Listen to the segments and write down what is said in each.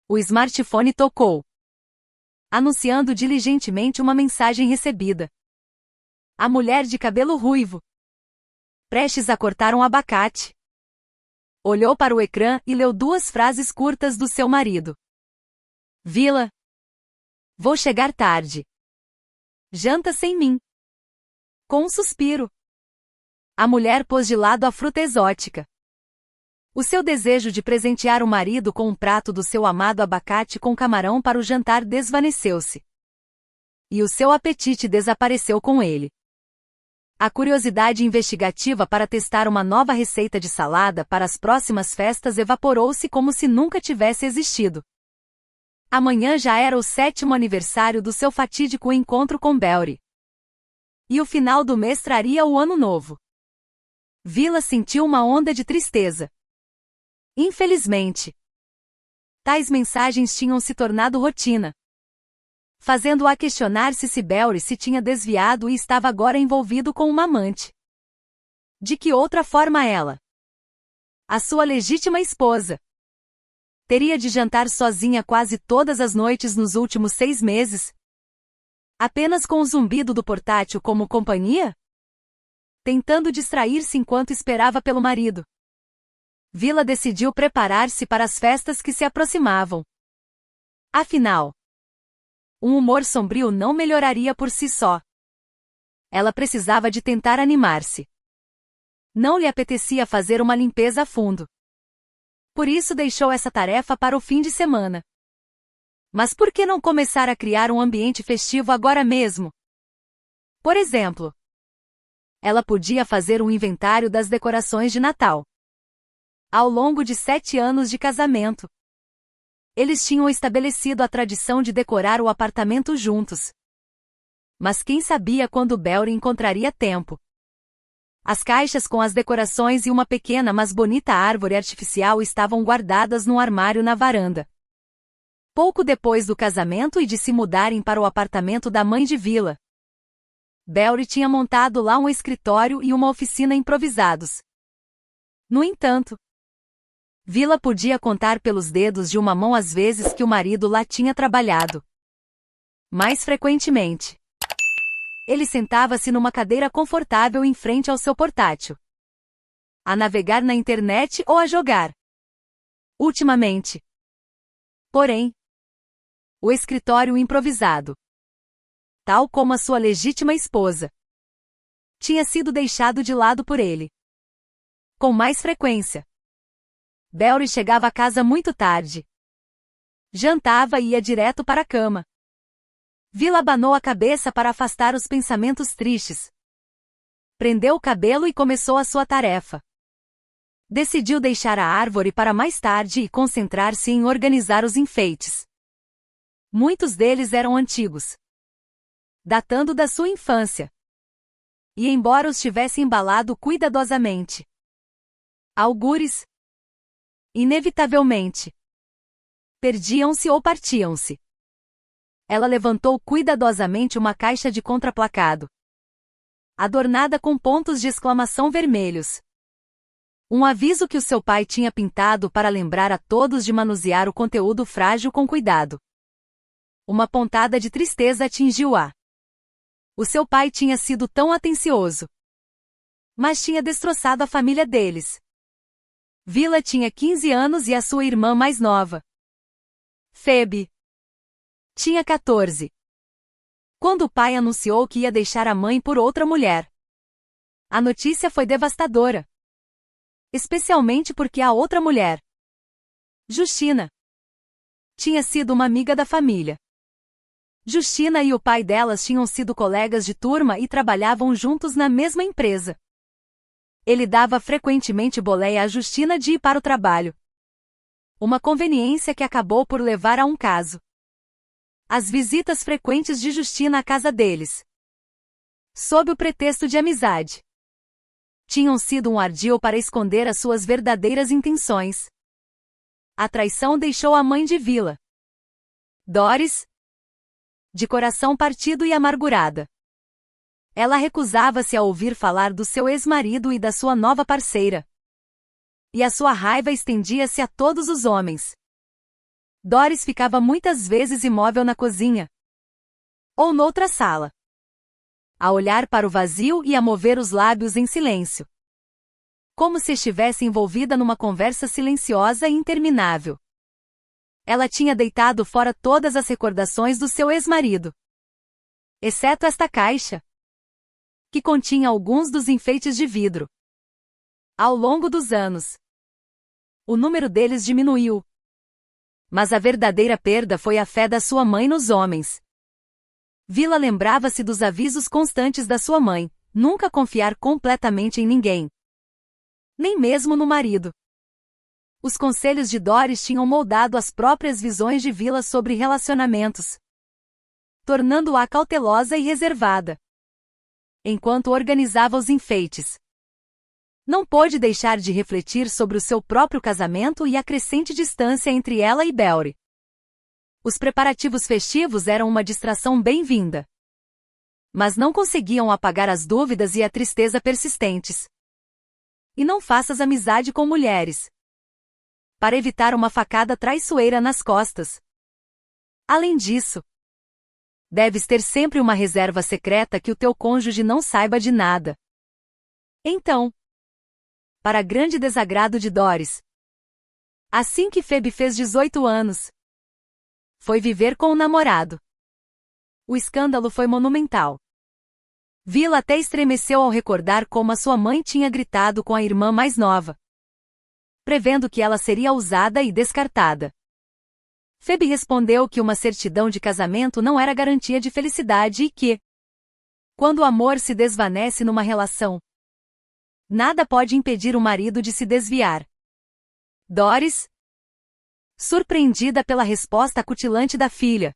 O smartphone tocou, anunciando diligentemente uma mensagem recebida. A mulher de cabelo ruivo, prestes a cortar um abacate, olhou para o ecrã e leu duas frases curtas do seu marido. Vila. Vou chegar tarde. Janta sem mim. Com um suspiro, a mulher pôs de lado a fruta exótica. O seu desejo de presentear o marido com um prato do seu amado abacate com camarão para o jantar desvaneceu-se. E o seu apetite desapareceu com ele. A curiosidade investigativa para testar uma nova receita de salada para as próximas festas evaporou-se como se nunca tivesse existido. Amanhã já era o 7º aniversário do seu fatídico encontro com Belry. E o final do mês traria o ano novo. Vila sentiu uma onda de tristeza. Infelizmente, tais mensagens tinham se tornado rotina, fazendo-a questionar-se se Belry se tinha desviado e estava agora envolvido com uma amante. De que outra forma ela, a sua legítima esposa, teria de jantar sozinha quase todas as noites nos últimos 6 meses? Apenas com o zumbido do portátil como companhia? Tentando distrair-se enquanto esperava pelo marido. Vila decidiu preparar-se para as festas que se aproximavam. Afinal, um humor sombrio não melhoraria por si só. Ela precisava de tentar animar-se. Não lhe apetecia fazer uma limpeza a fundo. Por isso deixou essa tarefa para o fim de semana. Mas por que não começar a criar um ambiente festivo agora mesmo? Por exemplo, ela podia fazer um inventário das decorações de Natal. Ao longo de 7 anos de casamento, eles tinham estabelecido a tradição de decorar o apartamento juntos. Mas quem sabia quando Belry encontraria tempo? As caixas com as decorações e uma pequena mas bonita árvore artificial estavam guardadas num armário na varanda. Pouco depois do casamento e de se mudarem para o apartamento da mãe de Vila, Belry tinha montado lá um escritório e uma oficina improvisados. No entanto, Vila podia contar pelos dedos de uma mão as vezes que o marido lá tinha trabalhado. Mais frequentemente, ele sentava-se numa cadeira confortável em frente ao seu portátil, a navegar na internet ou a jogar. Ultimamente, porém, o escritório improvisado, tal como a sua legítima esposa, tinha sido deixado de lado por ele. Com mais frequência, Belry chegava a casa muito tarde. Jantava e ia direto para a cama. Vila abanou a cabeça para afastar os pensamentos tristes. Prendeu o cabelo e começou a sua tarefa. Decidiu deixar a árvore para mais tarde e concentrar-se em organizar os enfeites. Muitos deles eram antigos, datando da sua infância. E embora os tivesse embalado cuidadosamente, algures, inevitavelmente, perdiam-se ou partiam-se. Ela levantou cuidadosamente uma caixa de contraplacado, adornada com pontos de exclamação vermelhos. Um aviso que o seu pai tinha pintado para lembrar a todos de manusear o conteúdo frágil com cuidado. Uma pontada de tristeza atingiu-a. O seu pai tinha sido tão atencioso, mas tinha destroçado a família deles. Vila tinha 15 anos e a sua irmã mais nova, Phoebe, tinha 14. Quando o pai anunciou que ia deixar a mãe por outra mulher, a notícia foi devastadora. Especialmente porque a outra mulher, Justina, tinha sido uma amiga da família. Justina e o pai delas tinham sido colegas de turma e trabalhavam juntos na mesma empresa. Ele dava frequentemente boleia a Justina de ir para o trabalho. Uma conveniência que acabou por levar a um caso. As visitas frequentes de Justina à casa deles, sob o pretexto de amizade, tinham sido um ardil para esconder as suas verdadeiras intenções. A traição deixou a mãe de Vila, Doris, de coração partido e amargurada. Ela recusava-se a ouvir falar do seu ex-marido e da sua nova parceira. E a sua raiva estendia-se a todos os homens. Doris ficava muitas vezes imóvel na cozinha ou noutra sala, a olhar para o vazio e a mover os lábios em silêncio, como se estivesse envolvida numa conversa silenciosa e interminável. Ela tinha deitado fora todas as recordações do seu ex-marido, exceto esta caixa, que continha alguns dos enfeites de vidro. Ao longo dos anos, o número deles diminuiu. Mas a verdadeira perda foi a fé da sua mãe nos homens. Vila lembrava-se dos avisos constantes da sua mãe, nunca confiar completamente em ninguém, nem mesmo no marido. Os conselhos de Doris tinham moldado as próprias visões de Vila sobre relacionamentos, tornando-a cautelosa e reservada. Enquanto organizava os enfeites, não pôde deixar de refletir sobre o seu próprio casamento e a crescente distância entre ela e Belry. Os preparativos festivos eram uma distração bem-vinda, mas não conseguiam apagar as dúvidas e a tristeza persistentes. E não faças amizade com mulheres, para evitar uma facada traiçoeira nas costas. Além disso, deves ter sempre uma reserva secreta que o teu cônjuge não saiba de nada. Então, para grande desagrado de Doris, assim que Phoebe fez 18 anos, foi viver com o namorado. O escândalo foi monumental. Vila até estremeceu ao recordar como a sua mãe tinha gritado com a irmã mais nova, prevendo que ela seria usada e descartada. Phoebe respondeu que uma certidão de casamento não era garantia de felicidade e que, quando o amor se desvanece numa relação, nada pode impedir o marido de se desviar. Doris, surpreendida pela resposta acutilante da filha,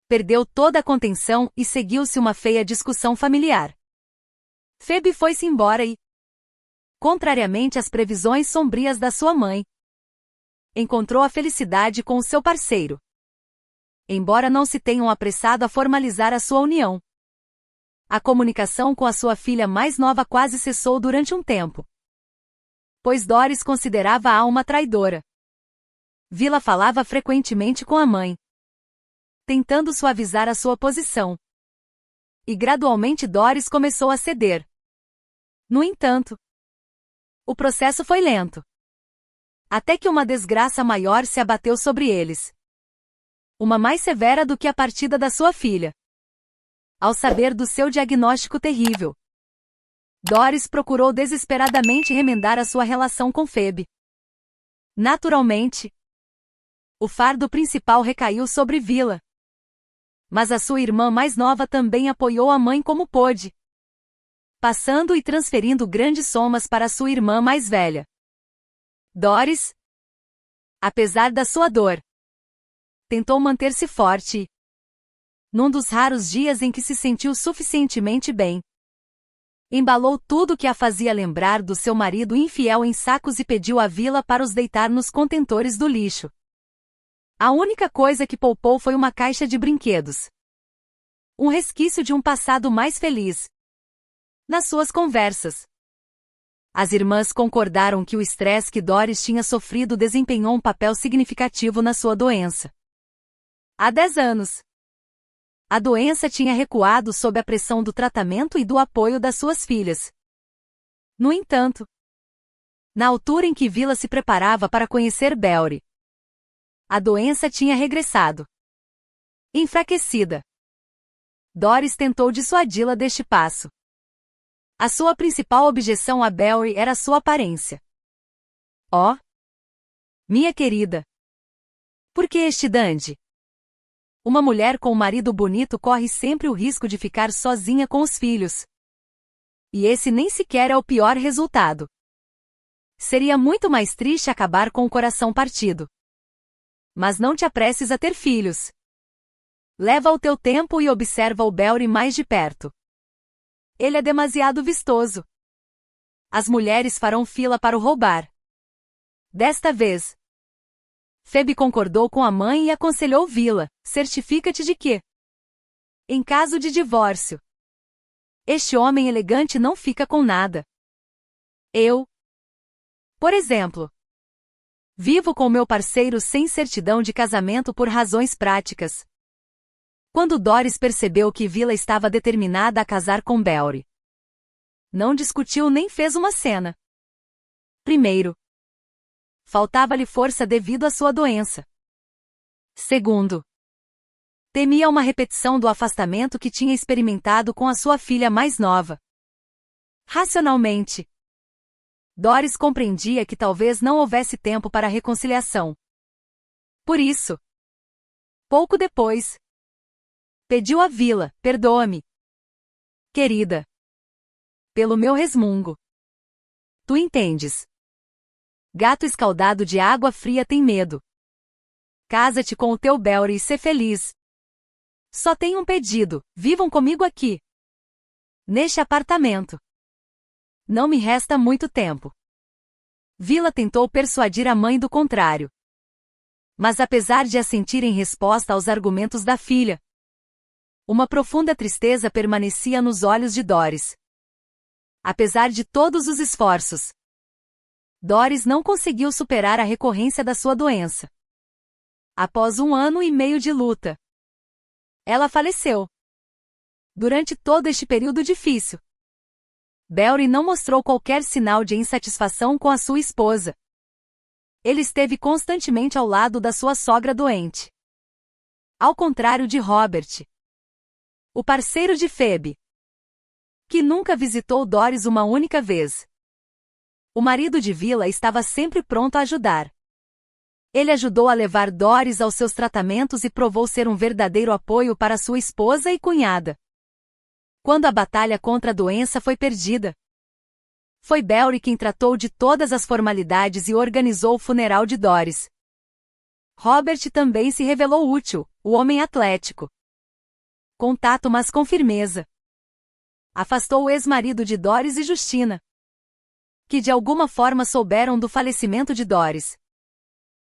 perdeu toda a contenção e seguiu-se uma feia discussão familiar. Phoebe foi-se embora e, contrariamente às previsões sombrias da sua mãe, encontrou a felicidade com o seu parceiro. Embora não se tenham apressado a formalizar a sua união, a comunicação com a sua filha mais nova quase cessou durante um tempo, pois Doris considerava-a uma traidora. Vila falava frequentemente com a mãe, tentando suavizar a sua posição. E gradualmente Doris começou a ceder. No entanto, o processo foi lento, até que uma desgraça maior se abateu sobre eles. Uma mais severa do que a partida da sua filha. Ao saber do seu diagnóstico terrível, Doris procurou desesperadamente remendar a sua relação com Phoebe. Naturalmente, o fardo principal recaiu sobre Vila. Mas a sua irmã mais nova também apoiou a mãe como pôde, passando e transferindo grandes somas para sua irmã mais velha. Doris, apesar da sua dor, tentou manter-se forte e, num dos raros dias em que se sentiu suficientemente bem, embalou tudo que a fazia lembrar do seu marido infiel em sacos e pediu a Vila para os deitar nos contentores do lixo. A única coisa que poupou foi uma caixa de brinquedos. Um resquício de um passado mais feliz. Nas suas conversas, as irmãs concordaram que o estresse que Doris tinha sofrido desempenhou um papel significativo na sua doença. Há 10 anos, a doença tinha recuado sob a pressão do tratamento e do apoio das suas filhas. No entanto, na altura em que Vila se preparava para conhecer Belry, a doença tinha regressado. Enfraquecida, Doris tentou dissuadi-la deste passo. A sua principal objeção a Belry era sua aparência. Oh, minha querida, por que este dandy? Uma mulher com um marido bonito corre sempre o risco de ficar sozinha com os filhos. E esse nem sequer é o pior resultado. Seria muito mais triste acabar com o coração partido. Mas não te apresses a ter filhos. Leva o teu tempo e observa o Belry mais de perto. Ele é demasiado vistoso. As mulheres farão fila para o roubar. Desta vez, Phoebe concordou com a mãe e aconselhou Vila: certifica-te de que, em caso de divórcio, este homem elegante não fica com nada. Eu, por exemplo, Vivo com meu parceiro sem certidão de casamento por razões práticas. Quando Doris percebeu que Vila estava determinada a casar com Beori, não discutiu nem fez uma cena. Primeiro, faltava-lhe força devido à sua doença. Segundo, temia uma repetição do afastamento que tinha experimentado com a sua filha mais nova. Racionalmente, Doris compreendia que talvez não houvesse tempo para a reconciliação. Por isso, pouco depois, pediu a Vila: perdoa-me, querida, pelo meu resmungo. Tu entendes. Gato escaldado de água fria tem medo. Casa-te com o teu Beori e sê feliz. Só tenho um pedido: vivam comigo aqui, neste apartamento. Não me resta muito tempo. Vila tentou persuadir a mãe do contrário. Mas apesar de assentir em resposta aos argumentos da filha, uma profunda tristeza permanecia nos olhos de Doris. Apesar de todos os esforços, Doris não conseguiu superar a recorrência da sua doença. Após 1 ano e meio de luta, ela faleceu. Durante todo este período difícil, Beori não mostrou qualquer sinal de insatisfação com a sua esposa. Ele esteve constantemente ao lado da sua sogra doente. Ao contrário de Robert, o parceiro de Phoebe, que nunca visitou Doris uma única vez. O marido de Vila estava sempre pronto a ajudar. Ele ajudou a levar Doris aos seus tratamentos e provou ser um verdadeiro apoio para sua esposa e cunhada. Quando a batalha contra a doença foi perdida, foi Beori quem tratou de todas as formalidades e organizou o funeral de Doris. Robert também se revelou útil, o homem atlético. Com tato, mas com firmeza, afastou o ex-marido de Doris e Justina, que de alguma forma souberam do falecimento de Doris,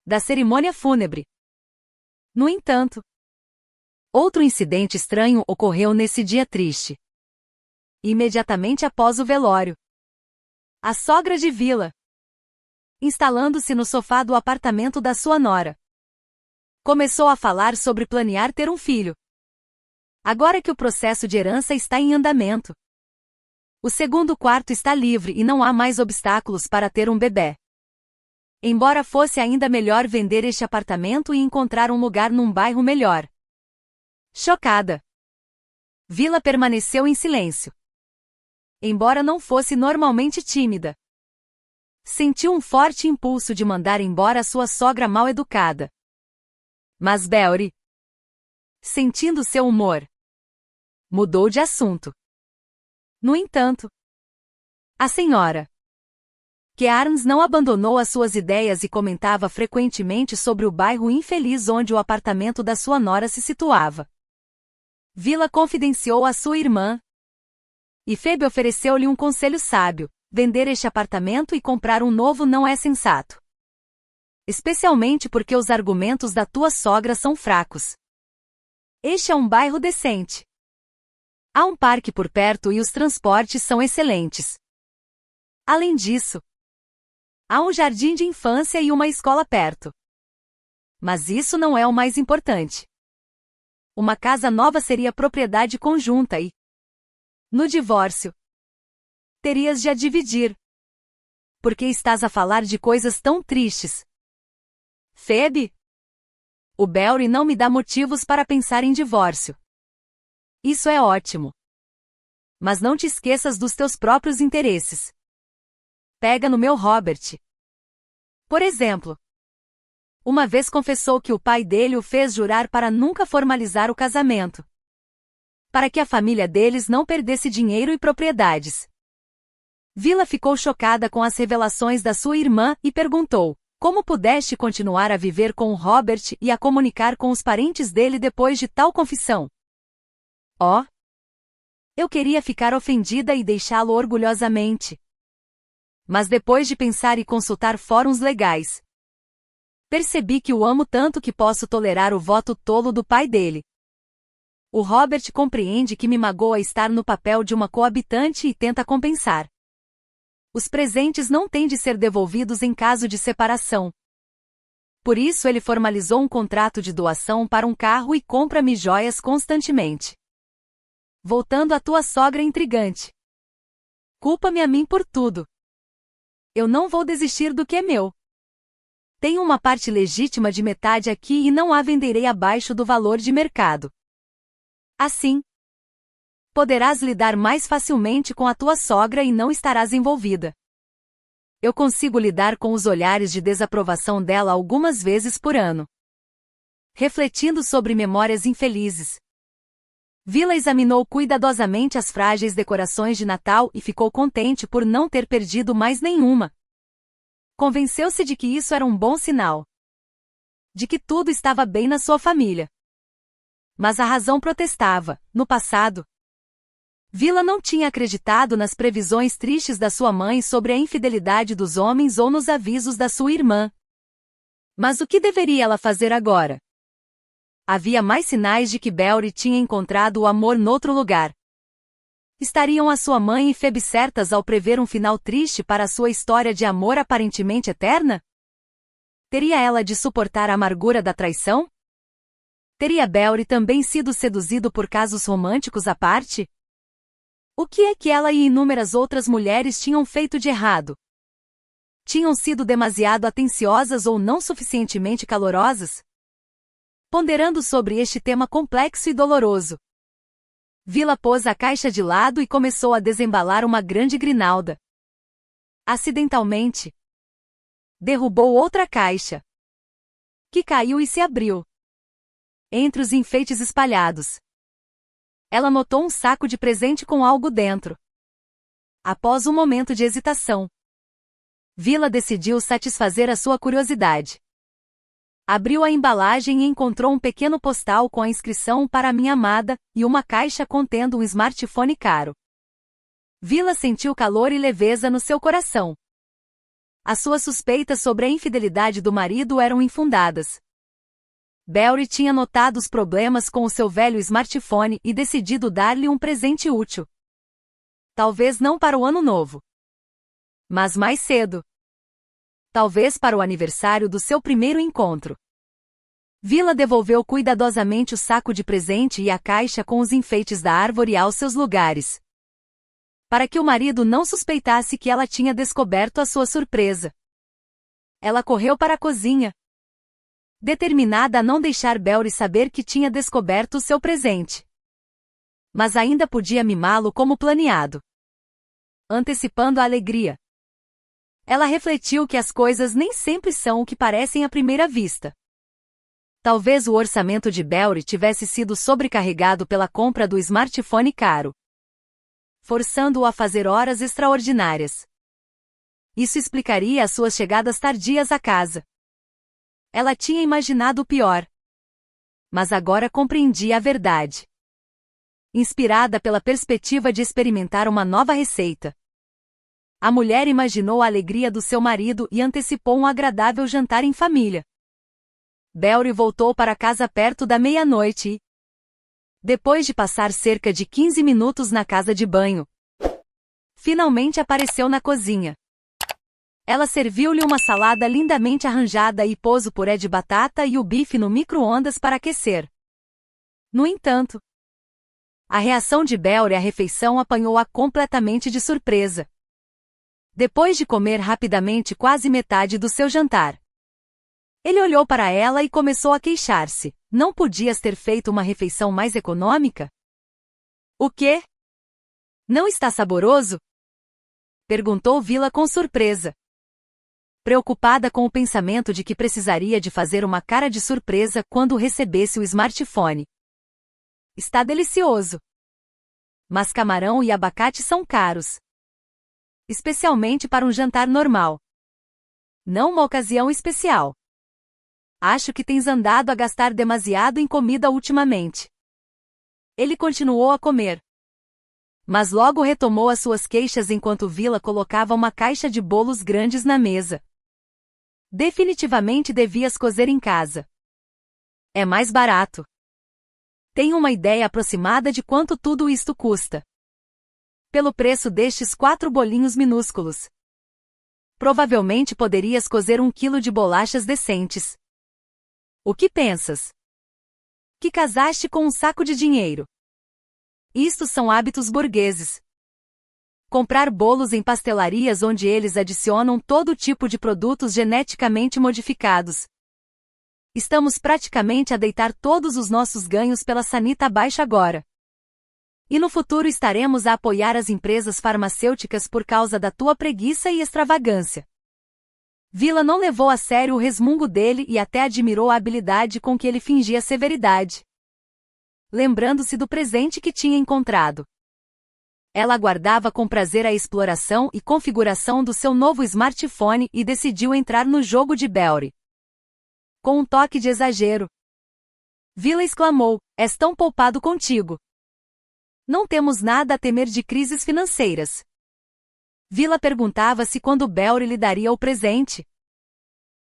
da cerimônia fúnebre. No entanto, outro incidente estranho ocorreu nesse dia triste. Imediatamente após o velório, a sogra de Vila, instalando-se no sofá do apartamento da sua nora, começou a falar sobre planear ter um filho. Agora que o processo de herança está em andamento, o segundo quarto está livre e não há mais obstáculos para ter um bebê. Embora fosse ainda melhor vender este apartamento e encontrar um lugar num bairro melhor. Chocada, Vila permaneceu em silêncio. Embora não fosse normalmente tímida, sentiu um forte impulso de mandar embora sua sogra mal educada. Mas Beori, sentindo seu humor, mudou de assunto. No entanto, a senhora Kearns não abandonou as suas ideias e comentava frequentemente sobre o bairro infeliz onde o apartamento da sua nora se situava. Vila confidenciou a sua irmã, e Phoebe ofereceu-lhe um conselho sábio: vender este apartamento e comprar um novo não é sensato. Especialmente porque os argumentos da tua sogra são fracos. Este é um bairro decente. Há um parque por perto e os transportes são excelentes. Além disso, há um jardim de infância e uma escola perto. Mas isso não é o mais importante. Uma casa nova seria propriedade conjunta e, no divórcio, terias de a dividir. Por que estás a falar de coisas tão tristes? Phoebe? O Beori não me dá motivos para pensar em divórcio. Isso é ótimo. Mas não te esqueças dos teus próprios interesses. Pega no meu Robert. Por exemplo, uma vez confessou que o pai dele o fez jurar para nunca formalizar o casamento, para que a família deles não perdesse dinheiro e propriedades. Vila ficou chocada com as revelações da sua irmã e perguntou: como pudeste continuar a viver com o Robert e a comunicar com os parentes dele depois de tal confissão? Oh! Eu queria ficar ofendida e deixá-lo orgulhosamente. Mas depois de pensar e consultar fóruns legais, percebi que o amo tanto que posso tolerar o voto tolo do pai dele. O Robert compreende que me magoa estar no papel de uma coabitante e tenta compensar. Os presentes não têm de ser devolvidos em caso de separação. Por isso ele formalizou um contrato de doação para um carro e compra-me joias constantemente. Voltando à tua sogra intrigante. Culpa-me a mim por tudo. Eu não vou desistir do que é meu. Tenho uma parte legítima de metade aqui e não a venderei abaixo do valor de mercado. Assim, poderás lidar mais facilmente com a tua sogra e não estarás envolvida. Eu consigo lidar com os olhares de desaprovação dela algumas vezes por ano. Refletindo sobre memórias infelizes. Vila examinou cuidadosamente as frágeis decorações de Natal e ficou contente por não ter perdido mais nenhuma. Convenceu-se de que isso era um bom sinal. De que tudo estava bem na sua família. Mas a razão protestava. No passado, Vila não tinha acreditado nas previsões tristes da sua mãe sobre a infidelidade dos homens ou nos avisos da sua irmã. Mas o que deveria ela fazer agora? Havia mais sinais de que Belry tinha encontrado o amor noutro lugar. Estariam a sua mãe e Phoebe certas ao prever um final triste para a sua história de amor aparentemente eterna? Teria ela de suportar a amargura da traição? Teria Belry também sido seduzido por casos românticos à parte? O que é que ela e inúmeras outras mulheres tinham feito de errado? Tinham sido demasiado atenciosas ou não suficientemente calorosas? Ponderando sobre este tema complexo e doloroso, Vila pôs a caixa de lado e começou a desembalar uma grande grinalda. Acidentalmente, derrubou outra caixa, que caiu e se abriu. Entre os enfeites espalhados, ela notou um saco de presente com algo dentro. Após um momento de hesitação, Vila decidiu satisfazer a sua curiosidade. Abriu a embalagem e encontrou um pequeno postal com a inscrição para a minha amada e uma caixa contendo um smartphone caro. Vila sentiu calor e leveza no seu coração. As suas suspeitas sobre a infidelidade do marido eram infundadas. Belry tinha notado os problemas com o seu velho smartphone e decidido dar-lhe um presente útil. Talvez não para o ano novo, mas mais cedo. Talvez para o aniversário do seu primeiro encontro. Vila devolveu cuidadosamente o saco de presente e a caixa com os enfeites da árvore aos seus lugares, para que o marido não suspeitasse que ela tinha descoberto a sua surpresa. Ela correu para a cozinha, determinada a não deixar Belry saber que tinha descoberto o seu presente. Mas ainda podia mimá-lo como planeado, antecipando a alegria. Ela refletiu que as coisas nem sempre são o que parecem à primeira vista. Talvez o orçamento de Belry tivesse sido sobrecarregado pela compra do smartphone caro, forçando-o a fazer horas extraordinárias. Isso explicaria as suas chegadas tardias à casa. Ela tinha imaginado o pior, mas agora compreendia a verdade. Inspirada pela perspectiva de experimentar uma nova receita, a mulher imaginou a alegria do seu marido e antecipou um agradável jantar em família. Belry voltou para casa perto da meia-noite e, depois de passar cerca de 15 minutos na casa de banho, finalmente apareceu na cozinha. Ela serviu-lhe uma salada lindamente arranjada e pôs o puré de batata e o bife no micro-ondas para aquecer. No entanto, a reação de Belry à refeição apanhou-a completamente de surpresa. Depois de comer rapidamente quase metade do seu jantar, ele olhou para ela e começou a queixar-se. Não podias ter feito uma refeição mais econômica? O quê? Não está saboroso? Perguntou Vila com surpresa, preocupada com o pensamento de que precisaria de fazer uma cara de surpresa quando recebesse o smartphone. Está delicioso. Mas camarão e abacate são caros, especialmente para um jantar normal. Não uma ocasião especial. Acho que tens andado a gastar demasiado em comida ultimamente. Ele continuou a comer, mas logo retomou as suas queixas enquanto Vila colocava uma caixa de bolos grandes na mesa. Definitivamente devias cozer em casa. É mais barato. Tenho uma ideia aproximada de quanto tudo isto custa. Pelo preço destes 4 bolinhos minúsculos, provavelmente poderias cozer 1 quilo de bolachas decentes. O que pensas? Que casaste com um saco de dinheiro. Isto são hábitos burgueses. Comprar bolos em pastelarias onde eles adicionam todo tipo de produtos geneticamente modificados. Estamos praticamente a deitar todos os nossos ganhos pela sanita abaixo agora. E no futuro estaremos a apoiar as empresas farmacêuticas por causa da tua preguiça e extravagância. Vila não levou a sério o resmungo dele e até admirou a habilidade com que ele fingia severidade. Lembrando-se do presente que tinha encontrado. Ela aguardava com prazer a exploração e configuração do seu novo smartphone e decidiu entrar no jogo de Belry. Com um toque de exagero. Vila exclamou, és tão poupado contigo. Não temos nada a temer de crises financeiras. Vila perguntava-se quando Belry lhe daria o presente.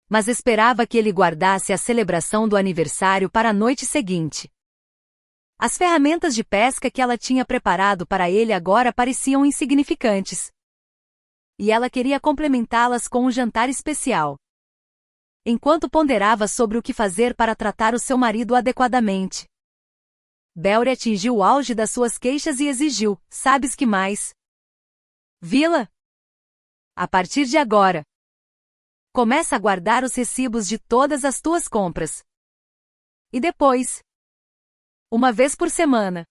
Mas esperava que ele guardasse a celebração do aniversário para a noite seguinte. As ferramentas de pesca que ela tinha preparado para ele agora pareciam insignificantes. E ela queria complementá-las com um jantar especial. Enquanto ponderava sobre o que fazer para tratar o seu marido adequadamente. Belry atingiu o auge das suas queixas e exigiu, sabes que mais? Vila? A partir de agora. Começa a guardar os recibos de todas as tuas compras. E depois? Uma vez por semana.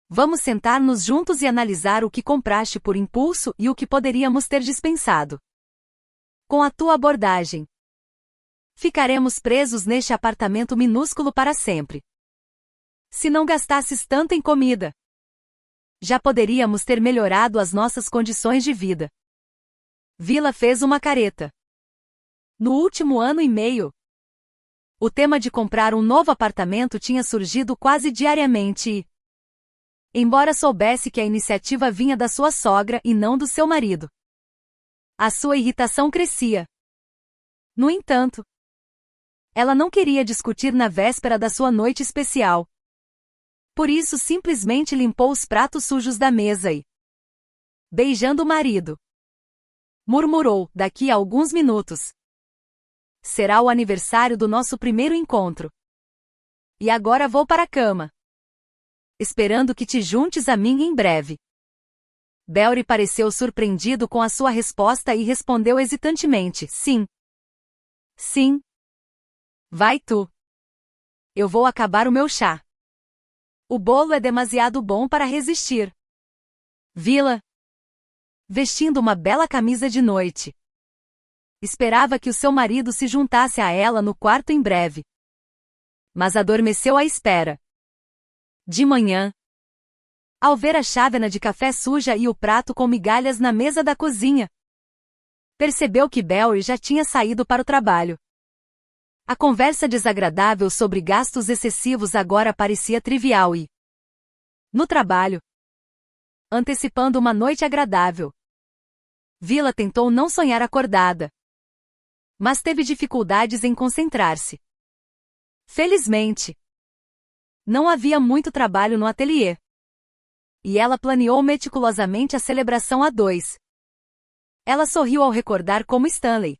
Vamos sentar-nos juntos e analisar o que compraste por impulso e o que poderíamos ter dispensado. Com a tua abordagem. Ficaremos presos neste apartamento minúsculo para sempre. Se não gastasses tanto em comida, já poderíamos ter melhorado as nossas condições de vida. Vila fez uma careta. No último ano e meio, o tema de comprar um novo apartamento tinha surgido quase diariamente e, embora soubesse que a iniciativa vinha da sua sogra e não do seu marido, a sua irritação crescia. No entanto, ela não queria discutir na véspera da sua noite especial. Por isso simplesmente limpou os pratos sujos da mesa e, beijando o marido, murmurou, daqui a alguns minutos. Será o aniversário do nosso primeiro encontro. E agora vou para a cama. Esperando que te juntes a mim em breve. Belry pareceu surpreendido com a sua resposta e respondeu hesitantemente, sim. Sim. Vai tu. Eu vou acabar o meu chá. O bolo é demasiado bom para resistir. Vila. Vestindo uma bela camisa de noite. Esperava que o seu marido se juntasse a ela no quarto em breve. Mas adormeceu à espera. De manhã, ao ver a chávena de café suja e o prato com migalhas na mesa da cozinha, percebeu que Belry já tinha saído para o trabalho. A conversa desagradável sobre gastos excessivos agora parecia trivial e, no trabalho, antecipando uma noite agradável, Vila tentou não sonhar acordada, mas teve dificuldades em concentrar-se. Felizmente, não havia muito trabalho no ateliê, e ela planeou meticulosamente a celebração a dois. Ela sorriu ao recordar como Stanley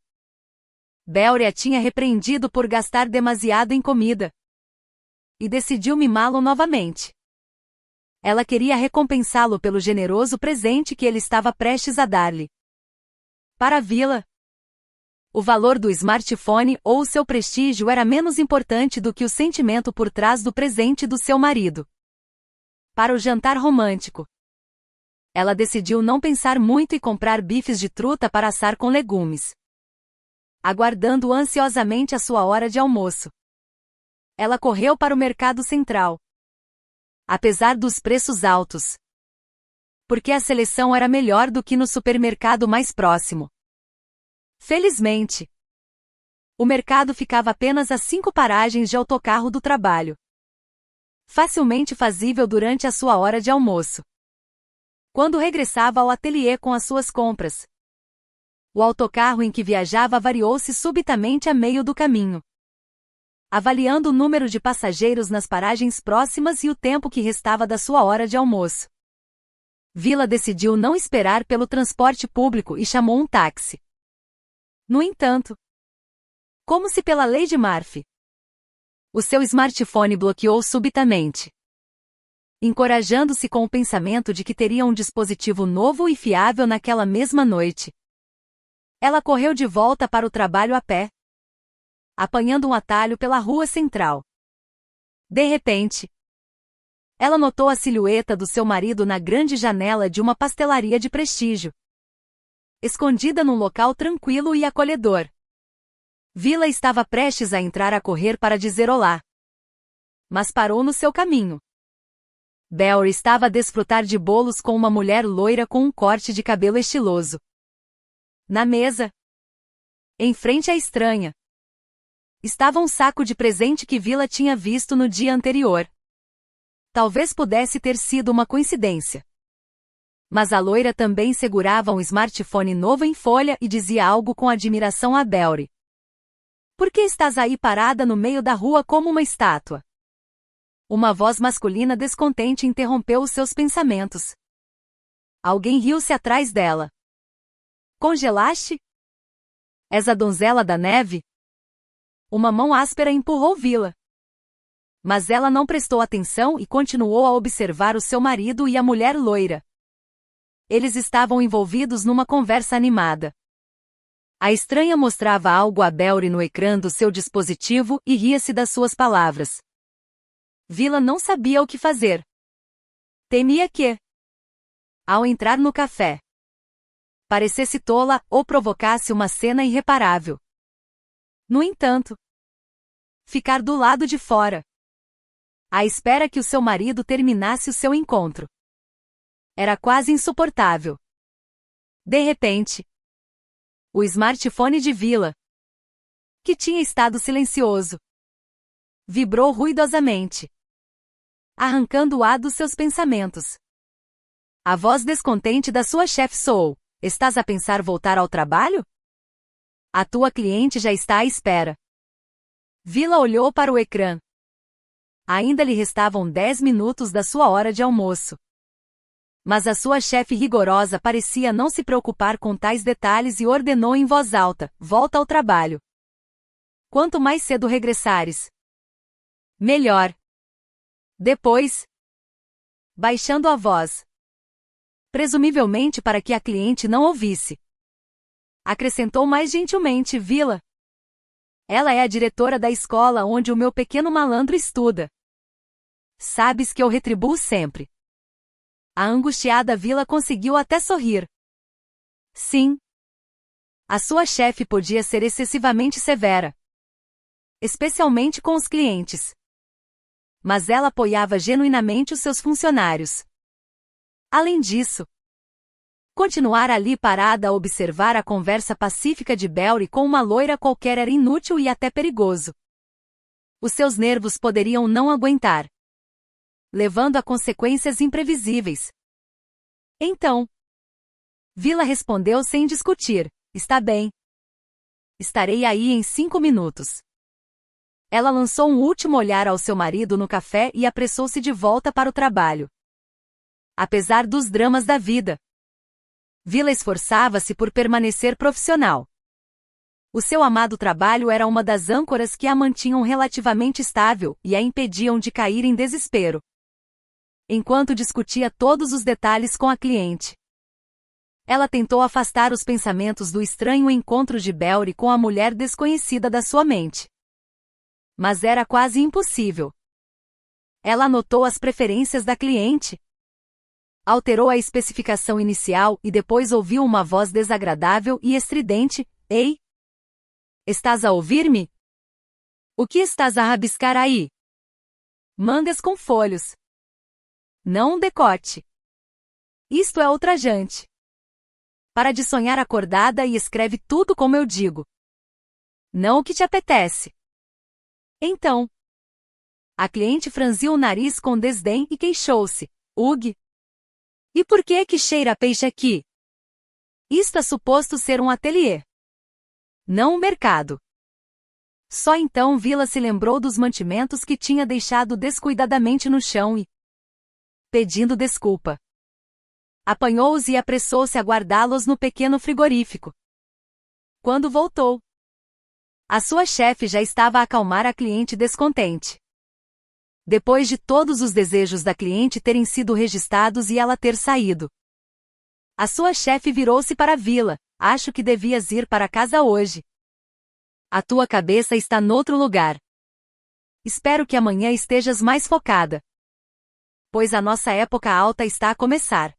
Belry a tinha repreendido por gastar demasiado em comida. E decidiu mimá-lo novamente. Ela queria recompensá-lo pelo generoso presente que ele estava prestes a dar-lhe. Para a Vila, o valor do smartphone ou o seu prestígio era menos importante do que o sentimento por trás do presente do seu marido. Para o jantar romântico, ela decidiu não pensar muito e comprar bifes de truta para assar com legumes. Aguardando ansiosamente a sua hora de almoço, ela correu para o mercado central. Apesar dos preços altos, porque a seleção era melhor do que no supermercado mais próximo. Felizmente, o mercado ficava apenas a 5 paragens de autocarro do trabalho. Facilmente fazível durante a sua hora de almoço. Quando regressava ao ateliê com as suas compras, o autocarro em que viajava avariou-se subitamente a meio do caminho. Avaliando o número de passageiros nas paragens próximas e o tempo que restava da sua hora de almoço, Vila decidiu não esperar pelo transporte público e chamou um táxi. No entanto, como se pela lei de Murphy, O seu smartphone bloqueou subitamente, encorajando-se com o pensamento de que teria um dispositivo novo e fiável naquela mesma noite. Ela correu de volta para o trabalho a pé, apanhando um atalho pela rua central. De repente, ela notou a silhueta do seu marido na grande janela de uma pastelaria de prestígio, escondida num local tranquilo e acolhedor. Vila estava prestes a entrar a correr para dizer olá, mas parou no seu caminho. Belry estava a desfrutar de bolos com uma mulher loira com um corte de cabelo estiloso. Na mesa, em frente à estranha, estava um saco de presente que Vila tinha visto no dia anterior. Talvez pudesse ter sido uma coincidência, mas a loira também segurava um smartphone novo em folha e dizia algo com admiração a Belry. Por que estás aí parada no meio da rua como uma estátua? Uma voz masculina descontente interrompeu os seus pensamentos. Alguém riu-se atrás dela. Congelaste? És a donzela da neve? Uma mão áspera empurrou Vila. Mas ela não prestou atenção e continuou a observar o seu marido e a mulher loira. Eles estavam envolvidos numa conversa animada. A estranha mostrava algo a Belry no ecrã do seu dispositivo e ria-se das suas palavras. Vila não sabia o que fazer. Temia que, ao entrar no café, parecesse tola ou provocasse uma cena irreparável. No entanto, ficar do lado de fora, à espera que o seu marido terminasse o seu encontro, era quase insuportável. De repente, o smartphone de Vila, que tinha estado silencioso, vibrou ruidosamente, arrancando-a dos seus pensamentos. A voz descontente da sua chefe soou: estás a pensar voltar ao trabalho? A tua cliente já está à espera. Vila olhou para o ecrã. Ainda lhe restavam 10 minutos da sua hora de almoço. Mas a sua chefe rigorosa parecia não se preocupar com tais detalhes e ordenou em voz alta: volta ao trabalho. Quanto mais cedo regressares, melhor. Depois, baixando a voz, presumivelmente para que a cliente não ouvisse, acrescentou mais gentilmente: Vila. Ela é a diretora da escola onde o meu pequeno malandro estuda. Sabes que eu retribuo sempre. A angustiada Vila conseguiu até sorrir. Sim. A sua chefe podia ser excessivamente severa, especialmente com os clientes. Mas ela apoiava genuinamente os seus funcionários. Além disso, continuar ali parada a observar a conversa pacífica de Belry com uma loira qualquer era inútil e até perigoso. Os seus nervos poderiam não aguentar, levando a consequências imprevisíveis. Então, Vila respondeu sem discutir: está bem. Estarei aí em 5 minutos. Ela lançou um último olhar ao seu marido no café e apressou-se de volta para o trabalho. Apesar dos dramas da vida, Vila esforçava-se por permanecer profissional. O seu amado trabalho era uma das âncoras que a mantinham relativamente estável e a impediam de cair em desespero. Enquanto discutia todos os detalhes com a cliente, ela tentou afastar os pensamentos do estranho encontro de Belry com a mulher desconhecida da sua mente. Mas era quase impossível. Ela anotou as preferências da cliente, alterou a especificação inicial e depois ouviu uma voz desagradável e estridente: Ei! Estás a ouvir-me? O que estás a rabiscar aí? Mangas com folhos. Não um decote. Isto é ultrajante. Para de sonhar acordada e escreve tudo como eu digo. Não o que te apetece. Então, a cliente franziu o nariz com desdém e queixou-se: Ugh! E por que cheira a peixe aqui? Isto é suposto ser um ateliê, não um mercado. Só então Vila se lembrou dos mantimentos que tinha deixado descuidadamente no chão e, pedindo desculpa, apanhou-os e apressou-se a guardá-los no pequeno frigorífico. Quando voltou, A sua chefe já estava a acalmar a cliente descontente. Depois de todos os desejos da cliente terem sido registrados e ela ter saído, a sua chefe virou-se para Vila. Acho que devias ir para casa hoje. A tua cabeça está noutro lugar. Espero que amanhã estejas mais focada, pois a nossa época alta está a começar.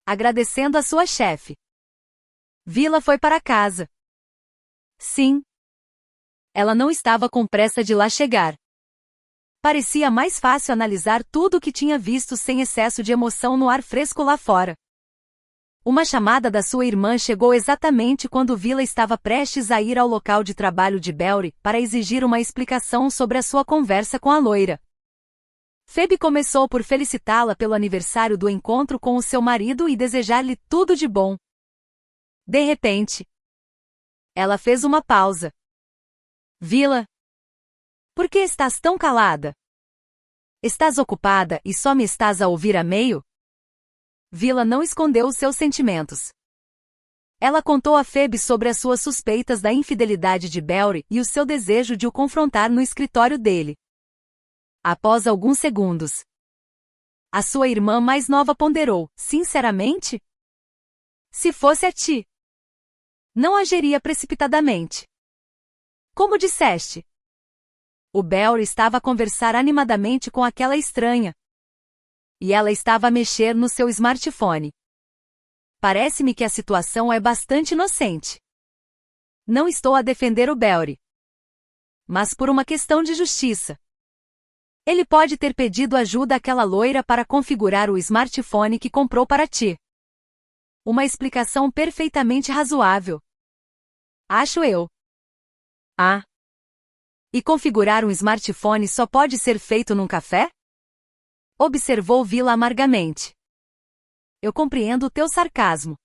Agradecendo a sua chefe, Vila foi para casa. Sim. Ela não estava com pressa de lá chegar. Parecia mais fácil analisar tudo o que tinha visto sem excesso de emoção no ar fresco lá fora. Uma chamada da sua irmã chegou exatamente quando Vila estava prestes a ir ao local de trabalho de Belry para exigir uma explicação sobre a sua conversa com a loira. Phoebe começou por felicitá-la pelo aniversário do encontro com o seu marido e desejar-lhe tudo de bom. De repente, ela fez uma pausa. Vila, por que estás tão calada? Estás ocupada e só me estás a ouvir a meio? Vila não escondeu os seus sentimentos. Ela contou a Phoebe sobre as suas suspeitas da infidelidade de Belry e o seu desejo de o confrontar no escritório dele. Após alguns segundos, a sua irmã mais nova ponderou: sinceramente? Se fosse a ti, não agiria precipitadamente. Como disseste? O Belry estava a conversar animadamente com aquela estranha. E ela estava a mexer no seu smartphone. Parece-me que a situação é bastante inocente. Não estou a defender o Belry, mas por uma questão de justiça. Ele pode ter pedido ajuda àquela loira para configurar o smartphone que comprou para ti. Uma explicação perfeitamente razoável. Acho eu. Ah. E configurar um smartphone só pode ser feito num café? Observou Vila amargamente. Eu compreendo o teu sarcasmo.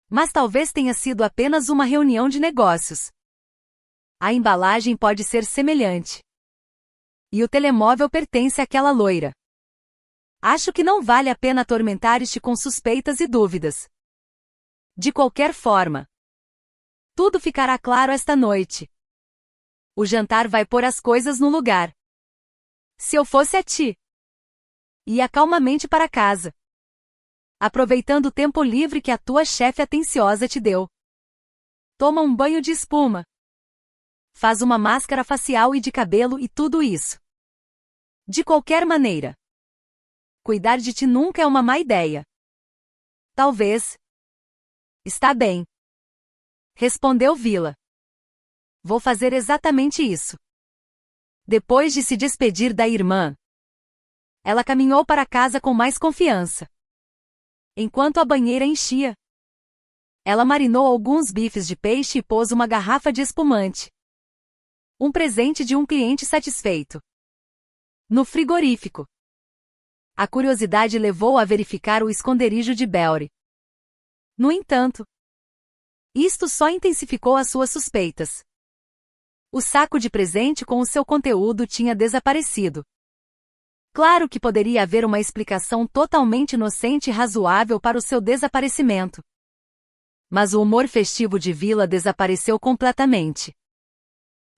Mas talvez tenha sido apenas uma reunião de negócios. A embalagem pode ser semelhante. E o telemóvel pertence àquela loira. Acho que não vale a pena atormentar-te com suspeitas e dúvidas. De qualquer forma, tudo ficará claro esta noite. O jantar vai pôr as coisas no lugar. Se eu fosse a ti, ia calmamente para casa, aproveitando o tempo livre que a tua chefe atenciosa te deu. Toma um banho de espuma. Faz uma máscara facial e de cabelo e tudo isso. De qualquer maneira, cuidar de ti nunca é uma má ideia. Talvez. Está bem, respondeu Vila. Vou fazer exatamente isso. Depois de se despedir da irmã, ela caminhou para casa com mais confiança. Enquanto a banheira enchia, ela marinou alguns bifes de peixe e pôs uma garrafa de espumante. Um presente de um cliente satisfeito. No frigorífico. A curiosidade levou a verificar o esconderijo de Belry. No entanto, isto só intensificou as suas suspeitas. O saco de presente com o seu conteúdo tinha desaparecido. Claro que poderia haver uma explicação totalmente inocente e razoável para o seu desaparecimento. Mas o humor festivo de Vila desapareceu completamente.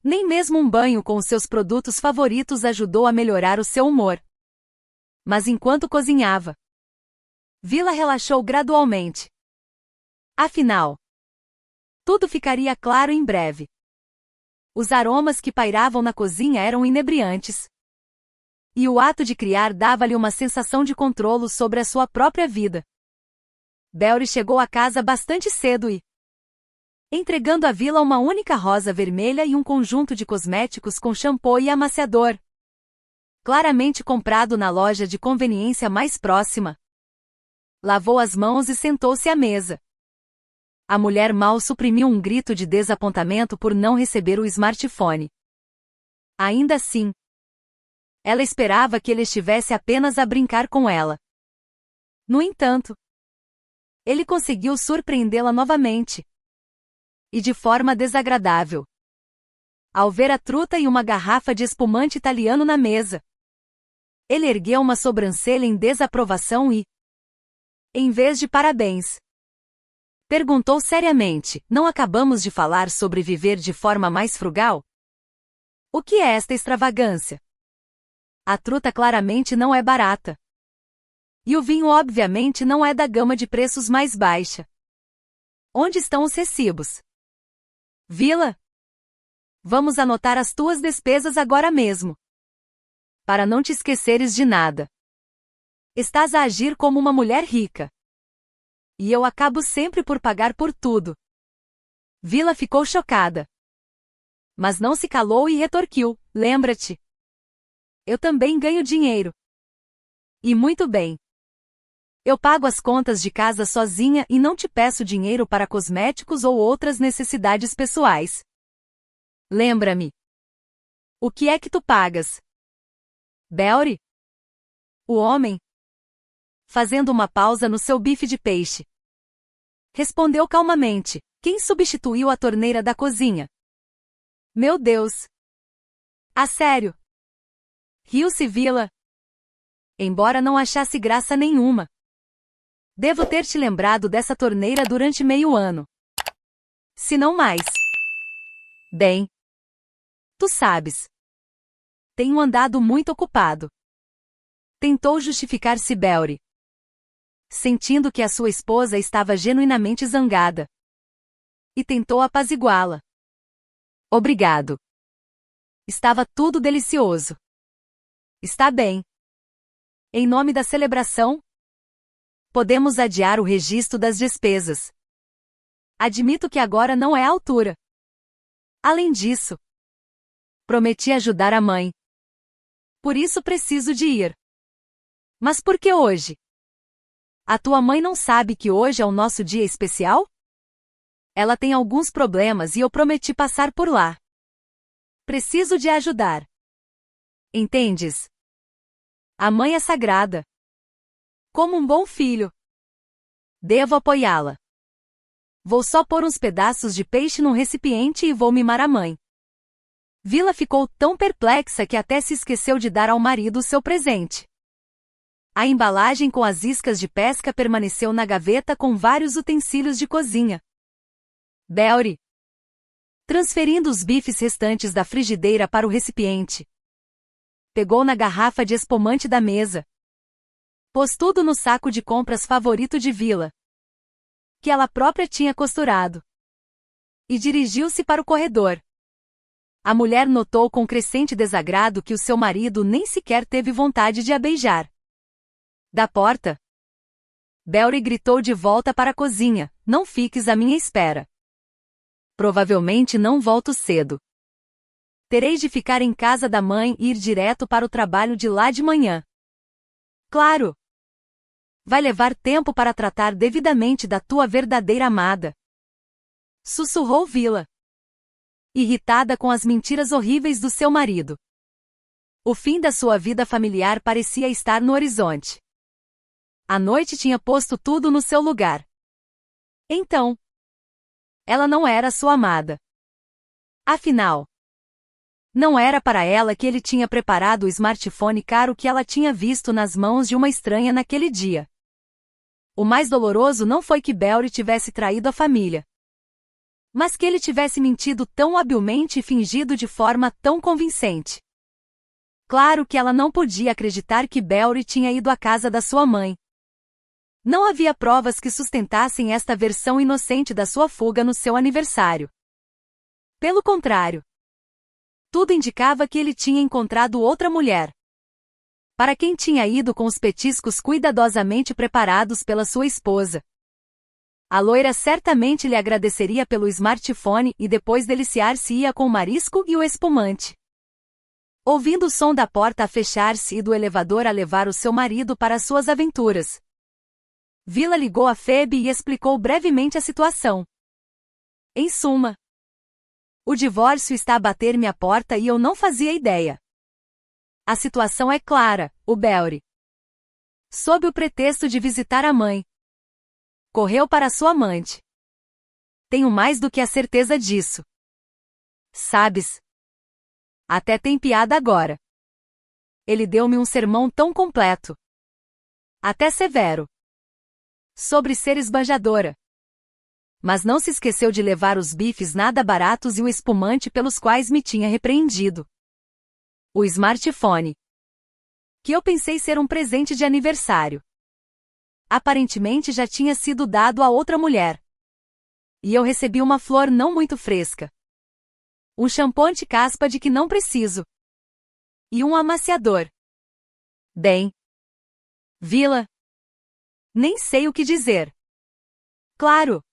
Nem mesmo um banho com os seus produtos favoritos ajudou a melhorar o seu humor. Mas enquanto cozinhava, Vila relaxou gradualmente. Afinal, tudo ficaria claro em breve. Os aromas que pairavam na cozinha eram inebriantes. E o ato de criar dava-lhe uma sensação de controle sobre a sua própria vida. Belry chegou a casa bastante cedo e, entregando à Vila uma única rosa vermelha e um conjunto de cosméticos com shampoo e amaciador, claramente comprado na loja de conveniência mais próxima, lavou as mãos e sentou-se à mesa. A mulher mal suprimiu um grito de desapontamento por não receber o smartphone. Ainda assim, ela esperava que ele estivesse apenas a brincar com ela. No entanto, ele conseguiu surpreendê-la novamente. E de forma desagradável. Ao ver a truta e uma garrafa de espumante italiano na mesa, ele ergueu uma sobrancelha em desaprovação e, em vez de parabéns, Perguntou seriamente: não acabamos de falar sobre viver de forma mais frugal? O que é esta extravagância? A truta claramente não é barata. E o vinho obviamente não é da gama de preços mais baixa. Onde estão os recibos? Vila? Vamos anotar as tuas despesas agora mesmo. Para não te esqueceres de nada. Estás a agir como uma mulher rica. E eu acabo sempre por pagar por tudo. Vila ficou chocada. Mas não se calou e retorquiu: lembra-te. Eu também ganho dinheiro. E muito bem. Eu pago as contas de casa sozinha e não te peço dinheiro para cosméticos ou outras necessidades pessoais. Lembra-me. O que é que tu pagas? Belry? O homem, fazendo uma pausa no seu bife de peixe, respondeu calmamente: quem substituiu a torneira da cozinha? Meu Deus! A sério? Riu-se Vila. Embora não achasse graça nenhuma. Devo ter te lembrado dessa torneira durante meio ano. Se não mais. Bem, tu sabes. Tenho andado muito ocupado. Tentou justificar-se Belry, sentindo que a sua esposa estava genuinamente zangada. E tentou apaziguá-la. Obrigado. Estava tudo delicioso. Está bem. Em nome da celebração, podemos adiar o registro das despesas. Admito que agora não é a altura. Além disso, prometi ajudar a mãe. Por isso preciso de ir. Mas por que hoje? A tua mãe não sabe que hoje é o nosso dia especial? Ela tem alguns problemas e eu prometi passar por lá. Preciso de ajudar. Entendes? A mãe é sagrada. Como um bom filho. Devo apoiá-la. Vou só pôr uns pedaços de peixe num recipiente e vou mimar a mãe. Vila ficou tão perplexa que até se esqueceu de dar ao marido o seu presente. A embalagem com as iscas de pesca permaneceu na gaveta com vários utensílios de cozinha. Belry, transferindo os bifes restantes da frigideira para o recipiente, pegou na garrafa de espumante da mesa. Pôs tudo no saco de compras favorito de Vila, que ela própria tinha costurado. E dirigiu-se para o corredor. A mulher notou com crescente desagrado que o seu marido nem sequer teve vontade de a beijar. Da porta, Belry gritou de volta para a cozinha: não fiques à minha espera. Provavelmente não volto cedo. Terei de ficar em casa da mãe e ir direto para o trabalho de lá de manhã. Claro! Vai levar tempo para tratar devidamente da tua verdadeira amada. Sussurrou Vila, irritada com as mentiras horríveis do seu marido. O fim da sua vida familiar parecia estar no horizonte. A noite tinha posto tudo no seu lugar. Então, ela não era sua amada. Afinal, não era para ela que ele tinha preparado o smartphone caro que ela tinha visto nas mãos de uma estranha naquele dia. O mais doloroso não foi que Belry tivesse traído a família, mas que ele tivesse mentido tão habilmente e fingido de forma tão convincente. Claro que ela não podia acreditar que Belry tinha ido à casa da sua mãe. Não havia provas que sustentassem esta versão inocente da sua fuga no seu aniversário. Pelo contrário, tudo indicava que ele tinha encontrado outra mulher, para quem tinha ido com os petiscos cuidadosamente preparados pela sua esposa. A loira certamente lhe agradeceria pelo smartphone e depois deliciar-se-ia com o marisco e o espumante. Ouvindo o som da porta a fechar-se e do elevador a levar o seu marido para suas aventuras, Vila ligou a Phoebe e explicou brevemente a situação. Em suma, o divórcio está a bater-me à porta e eu não fazia ideia. A situação é clara: o Belry, sob o pretexto de visitar a mãe, correu para sua amante. Tenho mais do que a certeza disso. Sabes? Até tem piada agora. Ele deu-me um sermão tão completo, até severo, sobre ser esbanjadora. Mas não se esqueceu de levar os bifes nada baratos e o espumante pelos quais me tinha repreendido. O smartphone, que eu pensei ser um presente de aniversário, aparentemente já tinha sido dado a outra mulher. E eu recebi uma flor não muito fresca, um shampoo anti-caspa de que não preciso, e um amaciador. Bem, Vila, nem sei o que dizer. Claro.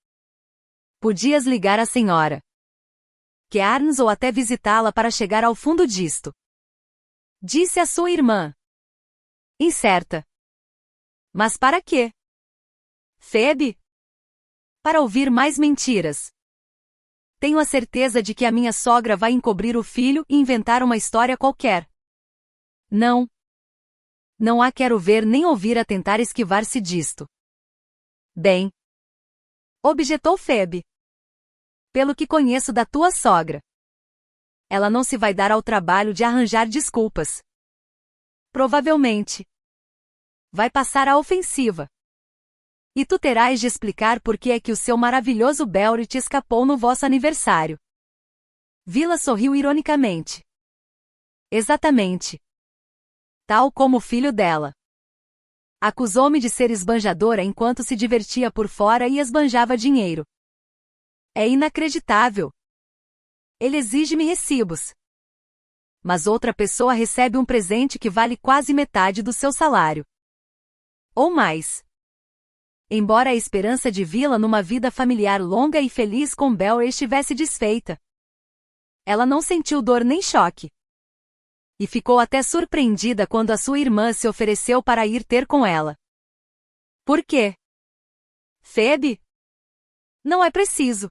Podias ligar à senhora Kearns ou até visitá-la para chegar ao fundo disto. Disse a sua irmã, incerta. Mas para quê? Phoebe? Para ouvir mais mentiras. Tenho a certeza de que a minha sogra vai encobrir o filho e inventar uma história qualquer. Não. Não a quero ver nem ouvir a tentar esquivar-se disto. Bem, objetou Phoebe. Pelo que conheço da tua sogra, ela não se vai dar ao trabalho de arranjar desculpas. Provavelmente vai passar a ofensiva. E tu terás de explicar por que é que o seu maravilhoso Belry te escapou no vosso aniversário. Vila sorriu ironicamente. Exatamente. Tal como o filho dela. Acusou-me de ser esbanjadora enquanto se divertia por fora e esbanjava dinheiro. É inacreditável. Ele exige-me recibos. Mas outra pessoa recebe um presente que vale quase metade do seu salário. Ou mais. Embora a esperança de Vila numa vida familiar longa e feliz com Belry estivesse desfeita, ela não sentiu dor nem choque. E ficou até surpreendida quando a sua irmã se ofereceu para ir ter com ela. Por quê? Phoebe? Não é preciso.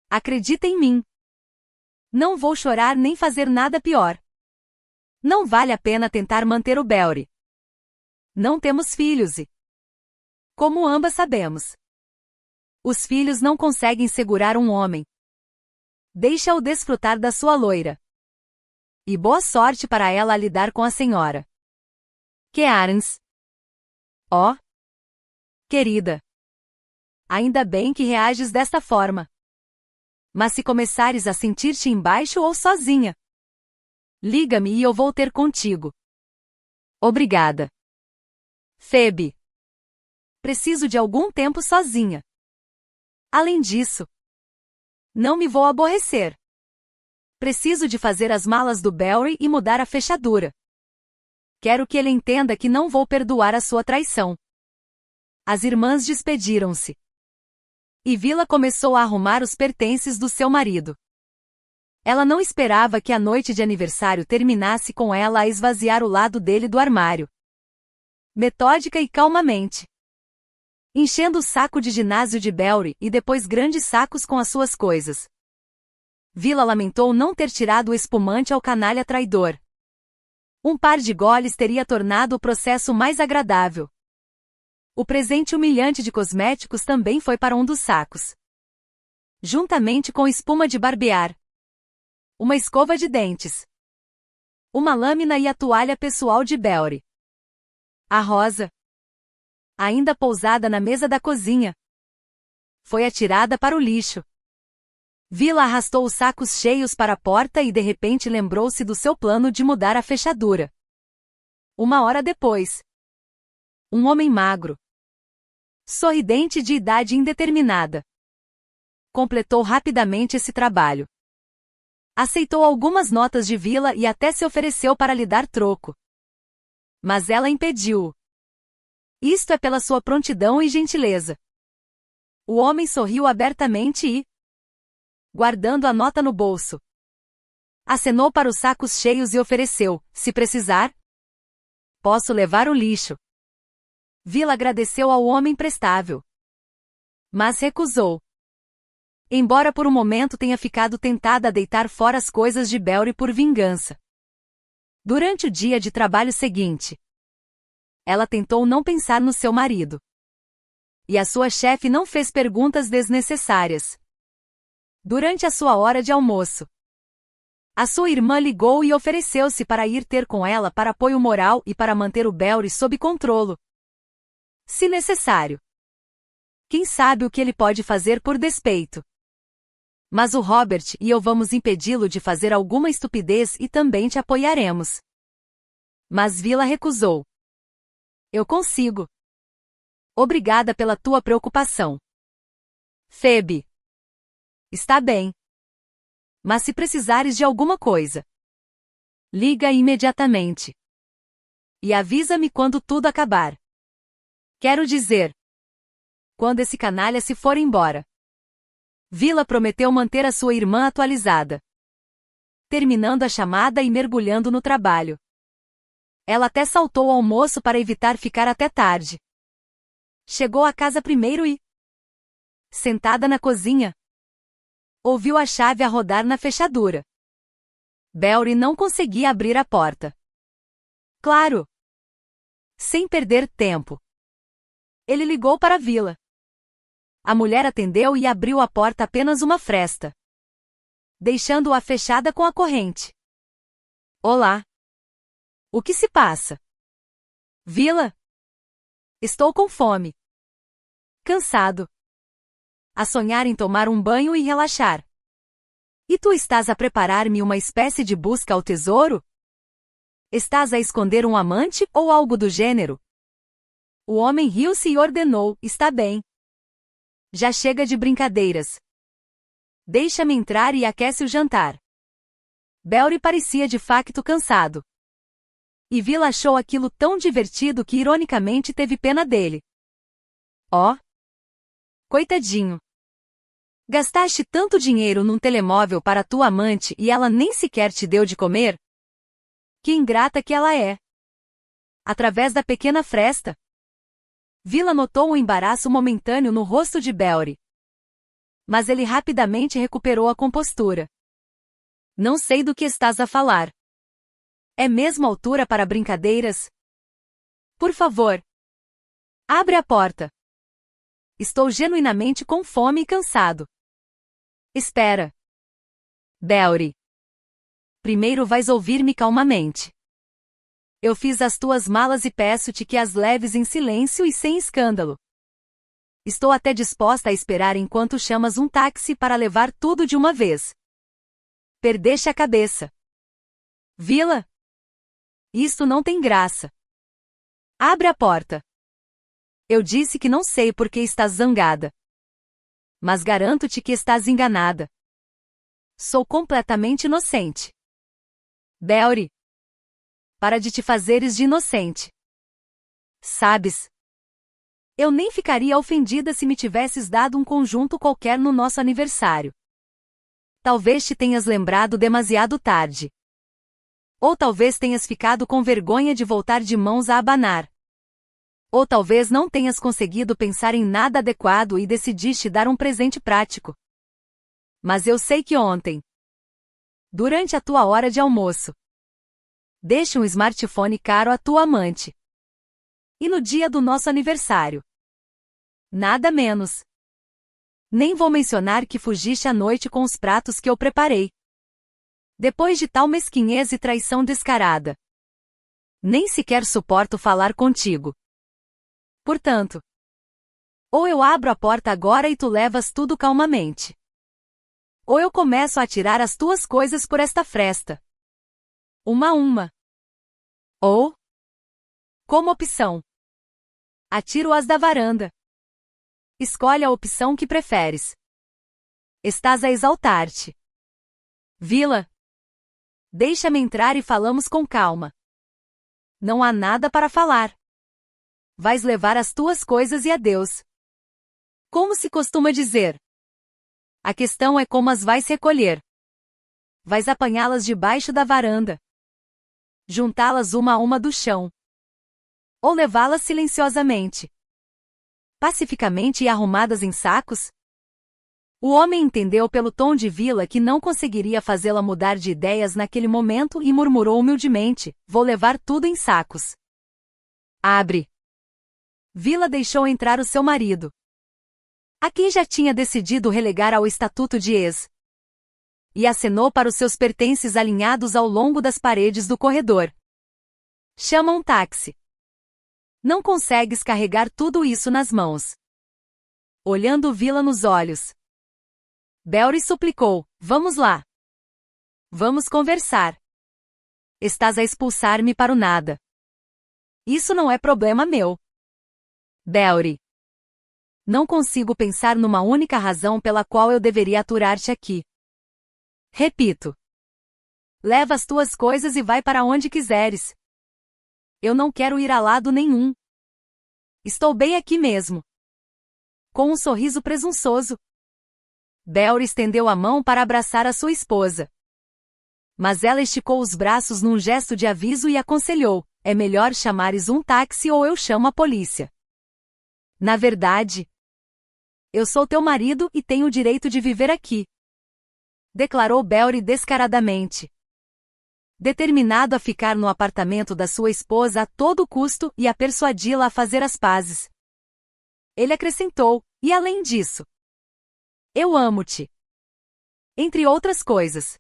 Acredita em mim. Não vou chorar nem fazer nada pior. Não vale a pena tentar manter o Belry. Não temos filhos e, como ambas sabemos, os filhos não conseguem segurar um homem. Deixa-o desfrutar da sua loira. E boa sorte para ela a lidar com a senhora Kearns. Oh, querida. Ainda bem que reages desta forma. Mas se começares a sentir-te embaixo ou sozinha, liga-me e eu vou ter contigo. Obrigada. Phoebe. Preciso de algum tempo sozinha. Além disso, não me vou aborrecer. Preciso de fazer as malas do Belry e mudar a fechadura. Quero que ele entenda que não vou perdoar a sua traição. As irmãs despediram-se. E Vila começou a arrumar os pertences do seu marido. Ela não esperava que a noite de aniversário terminasse com ela a esvaziar o lado dele do armário. Metódica e calmamente. Enchendo o saco de ginásio de Belry e depois grandes sacos com as suas coisas. Vila lamentou não ter tirado o espumante ao canalha traidor. Um par de goles teria tornado o processo mais agradável. O presente humilhante de cosméticos também foi para um dos sacos. Juntamente com espuma de barbear, uma escova de dentes, uma lâmina e a toalha pessoal de Belry. A rosa, ainda pousada na mesa da cozinha, foi atirada para o lixo. Vila arrastou os sacos cheios para a porta e de repente lembrou-se do seu plano de mudar a fechadura. Uma hora depois, um homem magro, sorridente de idade indeterminada, completou rapidamente esse trabalho. Aceitou algumas notas de Vila e até se ofereceu para lhe dar troco. Mas ela impediu-o. Isto é pela sua prontidão e gentileza. O homem sorriu abertamente e, guardando a nota no bolso, acenou para os sacos cheios e ofereceu, se precisar, posso levar o lixo. Vila agradeceu ao homem prestável, mas recusou. Embora por um momento tenha ficado tentada a deitar fora as coisas de Belry por vingança. Durante o dia de trabalho seguinte, ela tentou não pensar no seu marido. E a sua chefe não fez perguntas desnecessárias. Durante a sua hora de almoço, a sua irmã ligou e ofereceu-se para ir ter com ela para apoio moral e para manter o Belry sob controle, se necessário. Quem sabe o que ele pode fazer por despeito? Mas o Robert e eu vamos impedi-lo de fazer alguma estupidez e também te apoiaremos. Mas Vila recusou. Eu consigo. Obrigada pela tua preocupação. Phoebe. Está bem. Mas se precisares de alguma coisa, liga imediatamente. E avisa-me quando tudo acabar. Quero dizer, quando esse canalha se for embora. Vila prometeu manter a sua irmã atualizada. Terminando a chamada e mergulhando no trabalho. Ela até saltou ao almoço para evitar ficar até tarde. Chegou à casa primeiro e, sentada na cozinha, ouviu a chave a rodar na fechadura. Belry não conseguia abrir a porta. Claro! Sem perder tempo. Ele ligou para a Vila. A mulher atendeu e abriu a porta apenas uma fresta, deixando-a fechada com a corrente. Olá! O que se passa? Vila? Estou com fome. Cansado. A sonhar em tomar um banho e relaxar. E tu estás a preparar-me uma espécie de busca ao tesouro? Estás a esconder um amante ou algo do gênero? O homem riu-se e ordenou: está bem. Já chega de brincadeiras. Deixa-me entrar e aquece o jantar. Belry parecia de facto cansado. E Vila achou aquilo tão divertido que ironicamente teve pena dele. Oh! Coitadinho! Gastaste tanto dinheiro num telemóvel para tua amante e ela nem sequer te deu de comer? Que ingrata que ela é! Através da pequena fresta, Vila notou um embaraço momentâneo no rosto de Belry. Mas ele rapidamente recuperou a compostura. Não sei do que estás a falar. É mesmo altura para brincadeiras? Por favor, abre a porta. Estou genuinamente com fome e cansado. Espera. Belry. Primeiro vais ouvir-me calmamente. Eu fiz as tuas malas e peço-te que as leves em silêncio e sem escândalo. Estou até disposta a esperar enquanto chamas um táxi para levar tudo de uma vez. Perdeste a cabeça. Vila? Isto não tem graça. Abre a porta. Eu disse que não sei por que estás zangada. Mas garanto-te que estás enganada. Sou completamente inocente. Belry. Para de te fazeres de inocente. Sabes? Eu nem ficaria ofendida se me tivesses dado um conjunto qualquer no nosso aniversário. Talvez te tenhas lembrado demasiado tarde. Ou talvez tenhas ficado com vergonha de voltar de mãos a abanar. Ou talvez não tenhas conseguido pensar em nada adequado e decidiste dar um presente prático. Mas eu sei que ontem, durante a tua hora de almoço, deixe um smartphone caro à tua amante. E no dia do nosso aniversário. Nada menos. Nem vou mencionar que fugiste à noite com os pratos que eu preparei. Depois de tal mesquinhez e traição descarada. Nem sequer suporto falar contigo. Portanto, ou eu abro a porta agora e tu levas tudo calmamente. Ou eu começo a tirar as tuas coisas por esta fresta. Uma a uma. Ou, como opção, atiro-as da varanda. Escolhe a opção que preferes. Estás a exaltar-te. Vila. Deixa-me entrar e falamos com calma. Não há nada para falar. Vais levar as tuas coisas e adeus. Como se costuma dizer. A questão é como as vais recolher. Vais apanhá-las debaixo da varanda. Juntá-las uma a uma do chão. Ou levá-las silenciosamente. Pacificamente e arrumadas em sacos? O homem entendeu pelo tom de Vila que não conseguiria fazê-la mudar de ideias naquele momento e murmurou humildemente: vou levar tudo em sacos. Abre. Vila deixou entrar o seu marido. A quem já tinha decidido relegar ao estatuto de ex. E acenou para os seus pertences alinhados ao longo das paredes do corredor. Chama um táxi. Não consegues carregar tudo isso nas mãos. olhando Vila nos olhos. Belry suplicou, vamos lá. Vamos conversar. Estás a expulsar-me para o nada. Isso não é problema meu. Belry. Não consigo pensar numa única razão pela qual eu deveria aturar-te aqui. Repito. Leva as tuas coisas e vai para onde quiseres. Eu não quero ir a lado nenhum. Estou bem aqui mesmo. Com um sorriso presunçoso. Belry estendeu a mão para abraçar a sua esposa. Mas ela esticou os braços num gesto de aviso e aconselhou, é melhor chamares um táxi ou eu chamo a polícia. Na verdade, eu sou teu marido e tenho o direito de viver aqui. Declarou Belry descaradamente. Determinado a ficar no apartamento da sua esposa a todo custo e a persuadi-la a fazer as pazes. Ele acrescentou, e além disso, eu amo-te. Entre outras coisas.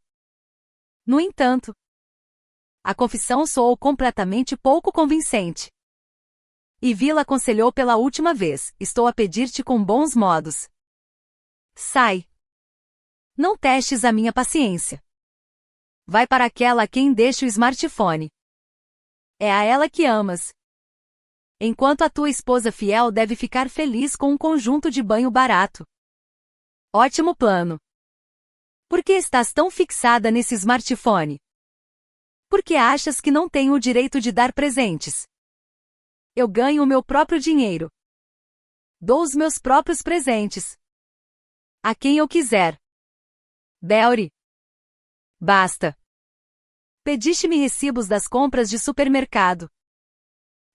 No entanto, a confissão soou completamente pouco convincente. E Vila aconselhou pela última vez, estou a pedir-te com bons modos. Sai. Não testes a minha paciência. Vai para aquela a quem deixa o smartphone. É a ela que amas. Enquanto a tua esposa fiel deve ficar feliz com um conjunto de banho barato. Ótimo plano. Por que estás tão fixada nesse smartphone? Por que achas que não tenho o direito de dar presentes? Eu ganho o meu próprio dinheiro. Dou os meus próprios presentes. A quem eu quiser. Belry. Basta. Pediste-me recibos das compras de supermercado.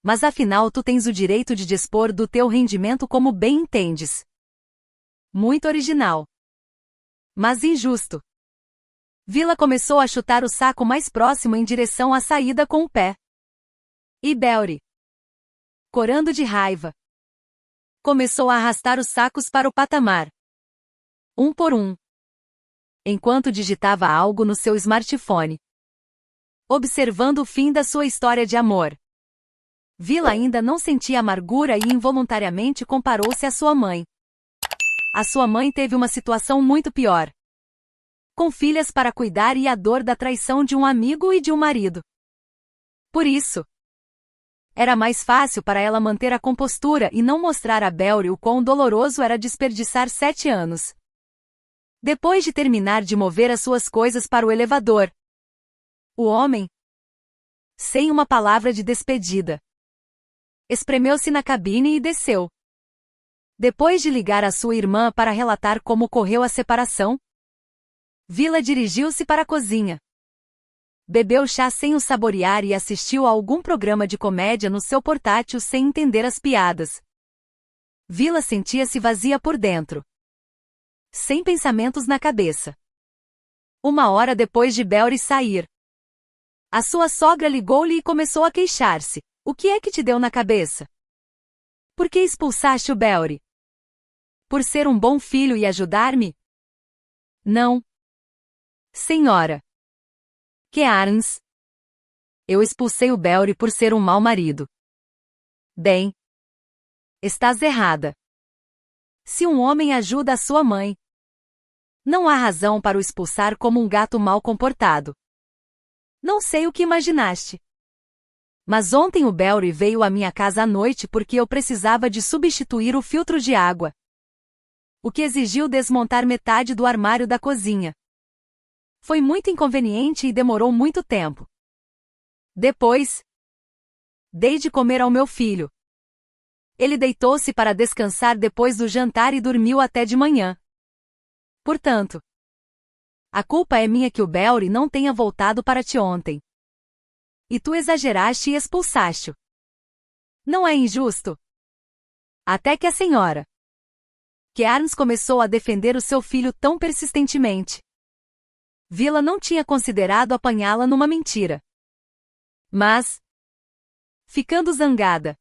Mas afinal tu tens o direito de dispor do teu rendimento como bem entendes. Muito original. Mas injusto. Vila começou a chutar o saco mais próximo em direção à saída com o pé. E Belry, corando de raiva, começou a arrastar os sacos para o patamar. Um por um. Enquanto digitava algo no seu smartphone. Observando o fim da sua história de amor. Vila ainda não sentia amargura e involuntariamente comparou-se à sua mãe. A sua mãe teve uma situação muito pior. Com filhas para cuidar e a dor da traição de um amigo e de um marido. Por isso, era mais fácil para ela manter a compostura e não mostrar a Belry o quão doloroso era desperdiçar 7 anos. Depois de terminar de mover as suas coisas para o elevador, o homem, sem uma palavra de despedida, espremeu-se na cabine e desceu. Depois de ligar à sua irmã para relatar como ocorreu a separação, Vila dirigiu-se para a cozinha. Bebeu chá sem o saborear e assistiu a algum programa de comédia no seu portátil sem entender as piadas. Vila sentia-se vazia por dentro. Sem pensamentos na cabeça. 1 hora depois de Belry sair, a sua sogra ligou-lhe e começou a queixar-se. O que é que te deu na cabeça? Por que expulsaste o Belry? Por ser um bom filho e ajudar-me? Não. Senhora. Kearns. Eu expulsei o Belry por ser um mau marido. Bem. Estás errada. Se um homem ajuda a sua mãe, não há razão para o expulsar como um gato mal comportado. Não sei o que imaginaste. Mas ontem o Belry veio à minha casa à noite porque eu precisava de substituir o filtro de água. O que exigiu desmontar metade do armário da cozinha. Foi muito inconveniente e demorou muito tempo. Depois, dei de comer ao meu filho. Ele deitou-se para descansar depois do jantar e dormiu até de manhã. Portanto, a culpa é minha que o Belry não tenha voltado para ti ontem. E tu exageraste e expulsaste-o. Não é injusto? Até que a senhora Kearns começou a defender o seu filho tão persistentemente. Vila não tinha considerado apanhá-la numa mentira. Mas, ficando zangada,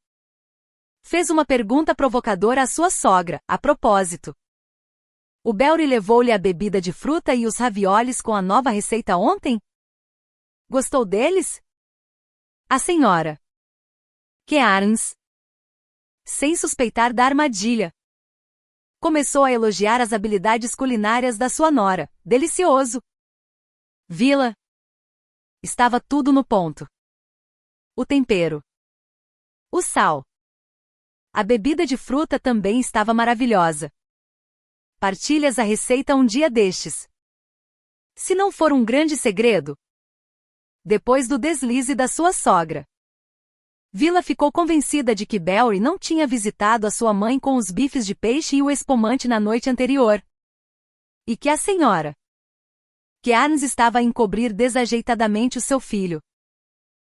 fez uma pergunta provocadora à sua sogra, a propósito. O Belry levou-lhe a bebida de fruta e os raviolis com a nova receita ontem? Gostou deles? A senhora Kearns, sem suspeitar da armadilha, Começou a elogiar as habilidades culinárias da sua nora. Delicioso! Vila. Estava tudo no ponto. O tempero. O sal. A bebida de fruta também estava maravilhosa. Partilhas a receita um dia destes. Se não for um grande segredo. Depois do deslize da sua sogra. Vila ficou convencida de que Belry não tinha visitado a sua mãe com os bifes de peixe e o espumante na noite anterior. E que a senhora Kearns estava a encobrir desajeitadamente o seu filho.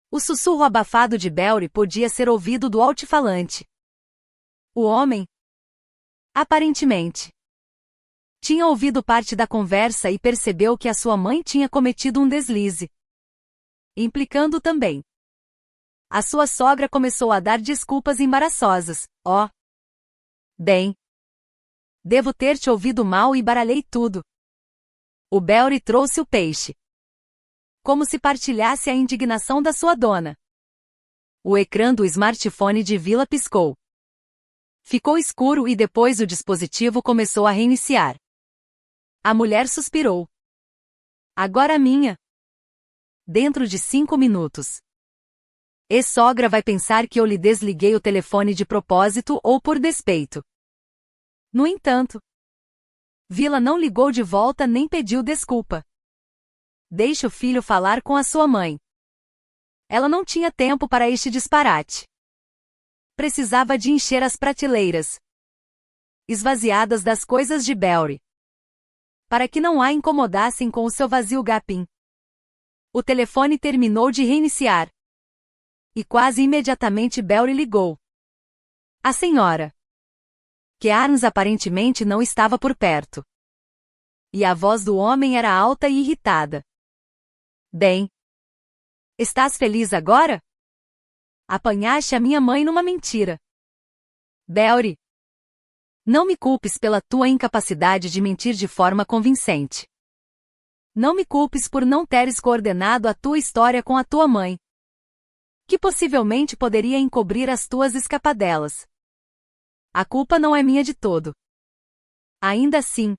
O sussurro abafado de Belry podia ser ouvido do altifalante. O homem, aparentemente, tinha ouvido parte da conversa e percebeu que a sua mãe tinha cometido um deslize. Implicando também. A sua sogra começou a dar desculpas embaraçosas. Oh, bem. Devo ter te ouvido mal e baralhei tudo. O Belry trouxe o peixe. Como se partilhasse a indignação da sua dona. O ecrã do smartphone de Vila piscou. Ficou escuro e depois o dispositivo começou a reiniciar. A mulher suspirou. Agora minha. Dentro de 5 minutos. Ex-sogra vai pensar que eu lhe desliguei o telefone de propósito ou por despeito. No entanto, Vila não ligou de volta nem pediu desculpa. Deixe o filho falar com a sua mãe. Ela não tinha tempo para este disparate. Precisava de encher as prateleiras esvaziadas das coisas de Belry, para que não a incomodassem com o seu vazio gapim. O telefone terminou de reiniciar. E quase imediatamente Belry ligou. A senhora Kearns aparentemente não estava por perto. E a voz do homem era alta e irritada. Bem. Estás feliz agora? Apanhaste a minha mãe numa mentira. Belry. Não me culpes pela tua incapacidade de mentir de forma convincente. Não me culpes por não teres coordenado a tua história com a tua mãe, que possivelmente poderia encobrir as tuas escapadelas. A culpa não é minha de todo. Ainda assim,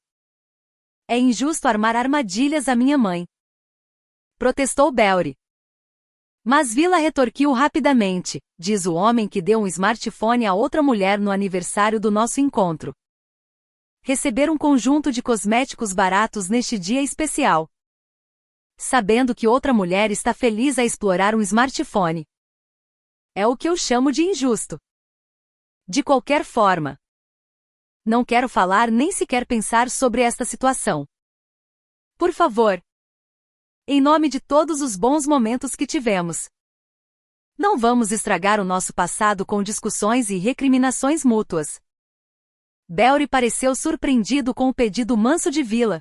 é injusto armar armadilhas à minha mãe. Protestou Belry. Mas Vila retorquiu rapidamente, diz o homem que deu um smartphone a outra mulher no aniversário do nosso encontro. Receber um conjunto de cosméticos baratos neste dia especial. Sabendo que outra mulher está feliz a explorar um smartphone. É o que eu chamo de injusto. De qualquer forma, não quero falar nem sequer pensar sobre esta situação. Por favor. Em nome de todos os bons momentos que tivemos. Não vamos estragar o nosso passado com discussões e recriminações mútuas. Belry pareceu surpreendido com o pedido manso de Vila.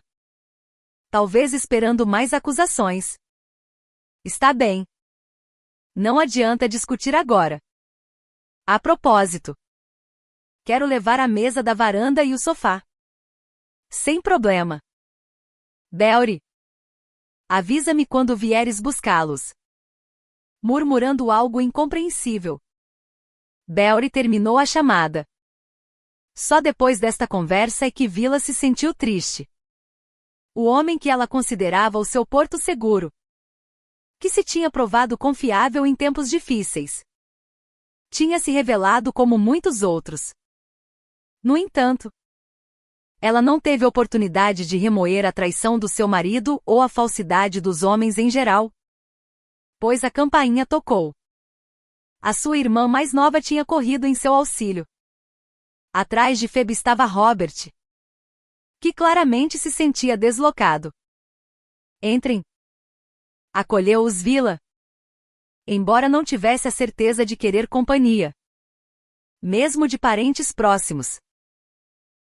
Talvez esperando mais acusações. Está bem. Não adianta discutir agora. A propósito. Quero levar a mesa da varanda e o sofá. Sem problema. Belry. Avisa-me quando vieres buscá-los. Murmurando algo incompreensível. Belry terminou a chamada. Só depois desta conversa é que Vila se sentiu triste. O homem que ela considerava o seu porto seguro, que se tinha provado confiável em tempos difíceis, tinha se revelado como muitos outros. No entanto, ela não teve oportunidade de remoer a traição do seu marido ou a falsidade dos homens em geral. Pois a campainha tocou. A sua irmã mais nova tinha corrido em seu auxílio. Atrás de Phoebe estava Robert, que claramente se sentia deslocado. Entrem. Acolheu-os Vila, embora não tivesse a certeza de querer companhia, mesmo de parentes próximos.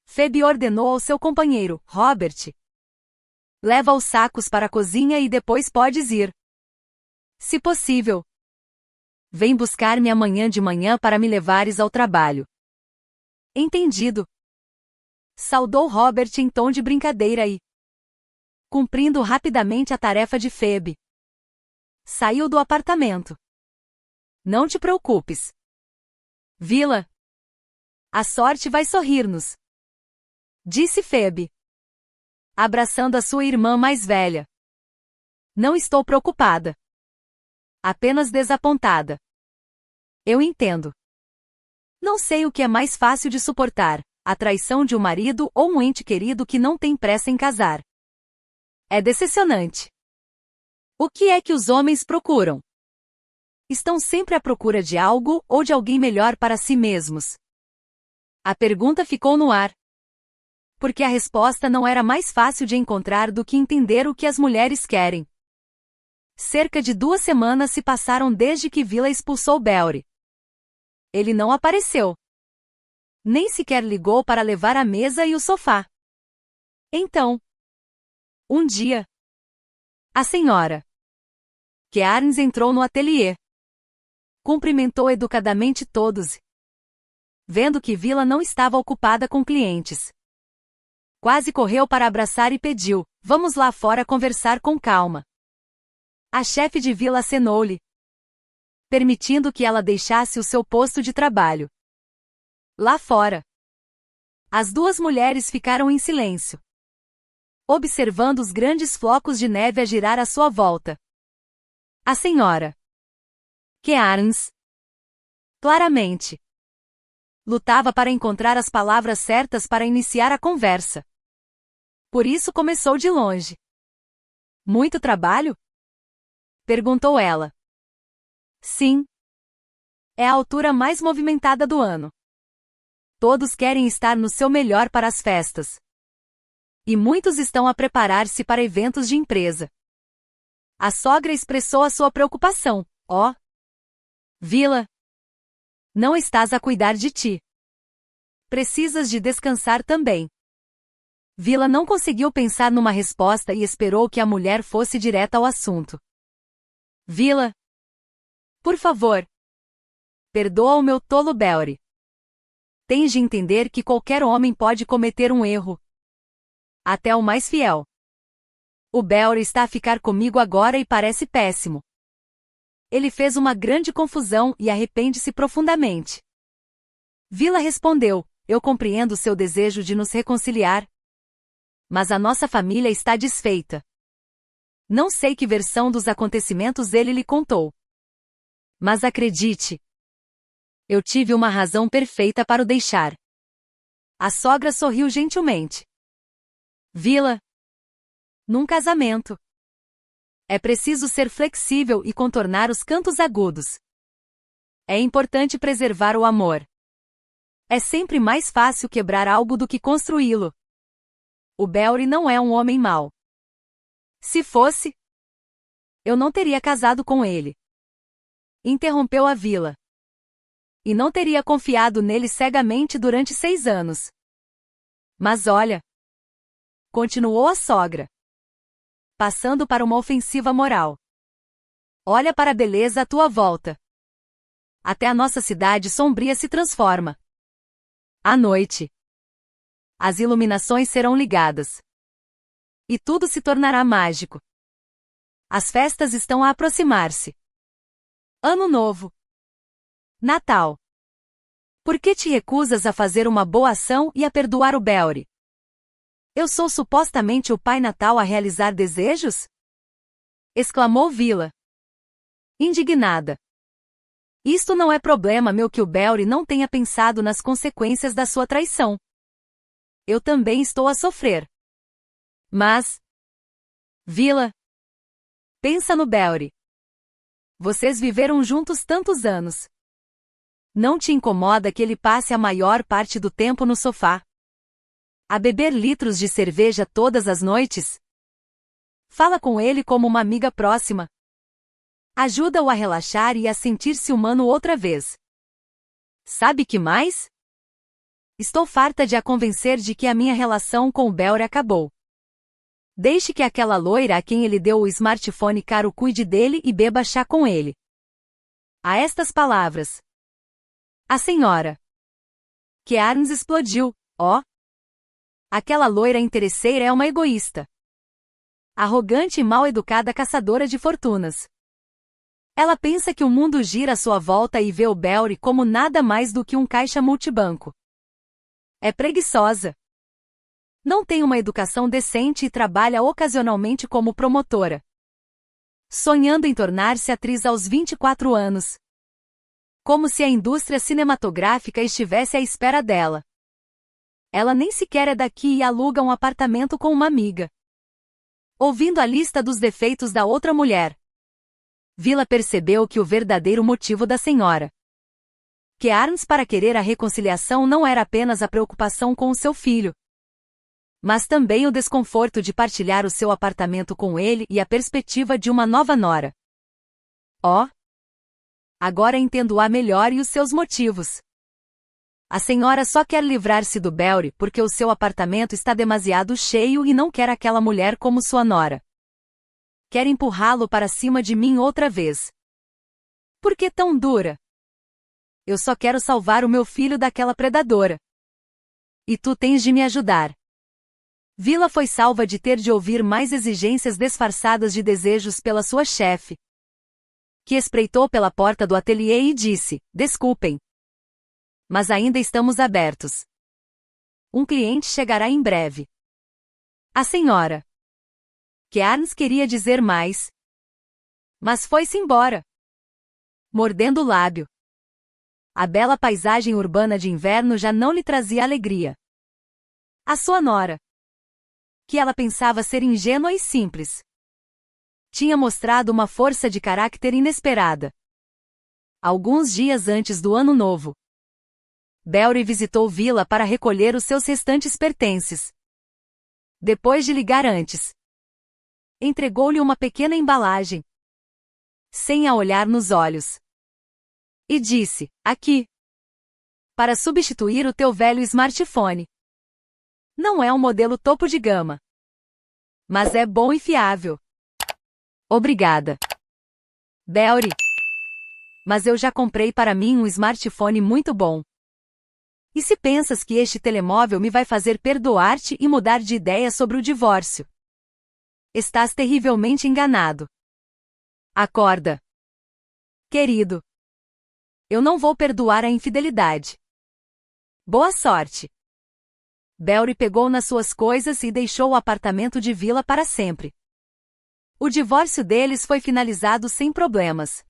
Phoebe ordenou ao seu companheiro, Robert. Leva os sacos para a cozinha e depois podes ir. Se possível. Vem buscar-me amanhã de manhã para me levares ao trabalho. Entendido. Saudou Robert em tom de brincadeira e, cumprindo rapidamente a tarefa de Phoebe, saiu do apartamento. Não te preocupes. Vila. A sorte vai sorrir-nos. disse Phoebe, abraçando a sua irmã mais velha. Não estou preocupada. Apenas desapontada. Eu entendo. Não sei o que é mais fácil de suportar, a traição de um marido ou um ente querido que não tem pressa em casar. É decepcionante. O que é que os homens procuram? Estão sempre à procura de algo ou de alguém melhor para si mesmos. A pergunta ficou no ar. Porque a resposta não era mais fácil de encontrar do que entender o que as mulheres querem. Cerca de 2 semanas se passaram desde que Vila expulsou Beori. Ele não apareceu. Nem sequer ligou para levar a mesa e o sofá. Então, um dia, a senhora Kearns entrou no ateliê. Cumprimentou educadamente todos. Vendo que Vila não estava ocupada com clientes. Quase correu para abraçar e pediu, vamos lá fora conversar com calma. A chefe de Vila acenou-lhe, permitindo que ela deixasse o seu posto de trabalho. Lá fora, as 2 mulheres ficaram em silêncio, observando os grandes flocos de neve a girar à sua volta. A senhora Kearns, claramente, lutava para encontrar as palavras certas para iniciar a conversa. Por isso começou de longe. Muito trabalho? Perguntou ela. Sim. É a altura mais movimentada do ano. Todos querem estar no seu melhor para as festas. E muitos estão a preparar-se para eventos de empresa. A sogra expressou a sua preocupação. Ó, Vila, não estás a cuidar de ti. Precisas de descansar também. Vila não conseguiu pensar numa resposta e esperou que a mulher fosse direta ao assunto. Vila, por favor, perdoa o meu tolo Beori. Tens de entender que qualquer homem pode cometer um erro. Até o mais fiel. O Beori está a ficar comigo agora e parece péssimo. Ele fez uma grande confusão e arrepende-se profundamente. Vila respondeu, eu compreendo seu desejo de nos reconciliar. Mas a nossa família está desfeita. Não sei que versão dos acontecimentos ele lhe contou. Mas acredite, eu tive uma razão perfeita para o deixar. A sogra sorriu gentilmente. Vila, num casamento, é preciso ser flexível e contornar os cantos agudos. É importante preservar o amor. É sempre mais fácil quebrar algo do que construí-lo. O Beori não é um homem mau. Se fosse, eu não teria casado com ele. Interrompeu a Vila. E não teria confiado nele cegamente durante 6 anos. Mas olha, continuou a sogra, passando para uma ofensiva moral. Olha para a beleza à tua volta. Até a nossa cidade sombria se transforma. À noite, as iluminações serão ligadas. E tudo se tornará mágico. As festas estão a aproximar-se. Ano Novo. Natal. Por que te recusas a fazer uma boa ação e a perdoar o Beori? Eu sou supostamente o Pai Natal a realizar desejos? Exclamou Vila, indignada. Isto não é problema meu que o Beori não tenha pensado nas consequências da sua traição. Eu também estou a sofrer. Mas, Vila, pensa no Beori. Vocês viveram juntos tantos anos. Não te incomoda que ele passe a maior parte do tempo no sofá, a beber litros de cerveja todas as noites? Fala com ele como uma amiga próxima. Ajuda-o a relaxar e a sentir-se humano outra vez. Sabe que mais? Estou farta de a convencer de que a minha relação com o Beori acabou. Deixe que aquela loira a quem ele deu o smartphone caro cuide dele e beba chá com ele. A estas palavras, a senhora Kearns explodiu. Ó! Aquela loira interesseira é uma egoísta. Arrogante e mal-educada caçadora de fortunas. Ela pensa que o mundo gira à sua volta e vê o Beori como nada mais do que um caixa multibanco. É preguiçosa. Não tem uma educação decente e trabalha ocasionalmente como promotora. Sonhando em tornar-se atriz aos 24 anos. Como se a indústria cinematográfica estivesse à espera dela. Ela nem sequer é daqui e aluga um apartamento com uma amiga. Ouvindo a lista dos defeitos da outra mulher, Vila percebeu que o verdadeiro motivo da senhora Kearns para querer a reconciliação não era apenas a preocupação com o seu filho, mas também o desconforto de partilhar o seu apartamento com ele e a perspectiva de uma nova nora. Oh! Agora entendo-a melhor e os seus motivos. A senhora só quer livrar-se do Belry porque o seu apartamento está demasiado cheio e não quer aquela mulher como sua nora. Quer empurrá-lo para cima de mim outra vez. Por que tão dura? Eu só quero salvar o meu filho daquela predadora. E tu tens de me ajudar. Vila foi salva de ter de ouvir mais exigências disfarçadas de desejos pela sua chefe, que espreitou pela porta do ateliê e disse: desculpem, mas ainda estamos abertos. Um cliente chegará em breve. A senhora Kearns queria dizer mais, mas foi-se embora, mordendo o lábio. A bela paisagem urbana de inverno já não lhe trazia alegria. A sua nora, que ela pensava ser ingênua e simples, tinha mostrado uma força de caráter inesperada. Alguns dias antes do Ano Novo, Belry visitou Vila para recolher os seus restantes pertences. Depois de ligar antes, entregou-lhe uma pequena embalagem, sem a olhar nos olhos, e disse: aqui, para substituir o teu velho smartphone. Não é um modelo topo de gama, mas é bom e fiável. Obrigada, Belry. Mas eu já comprei para mim um smartphone muito bom. E se pensas que este telemóvel me vai fazer perdoar-te e mudar de ideia sobre o divórcio, estás terrivelmente enganado. Acorda, querido. Eu não vou perdoar a infidelidade. Boa sorte. Belry pegou nas suas coisas e deixou o apartamento de Vila para sempre. O divórcio deles foi finalizado sem problemas.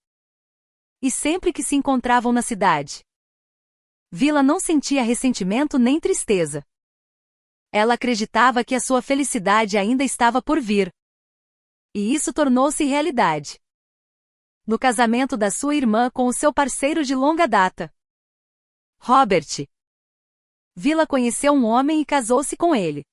E sempre que se encontravam na cidade, Vila não sentia ressentimento nem tristeza. Ela acreditava que a sua felicidade ainda estava por vir. E isso tornou-se realidade no casamento da sua irmã com o seu parceiro de longa data, Robert. Vila conheceu um homem e casou-se com ele.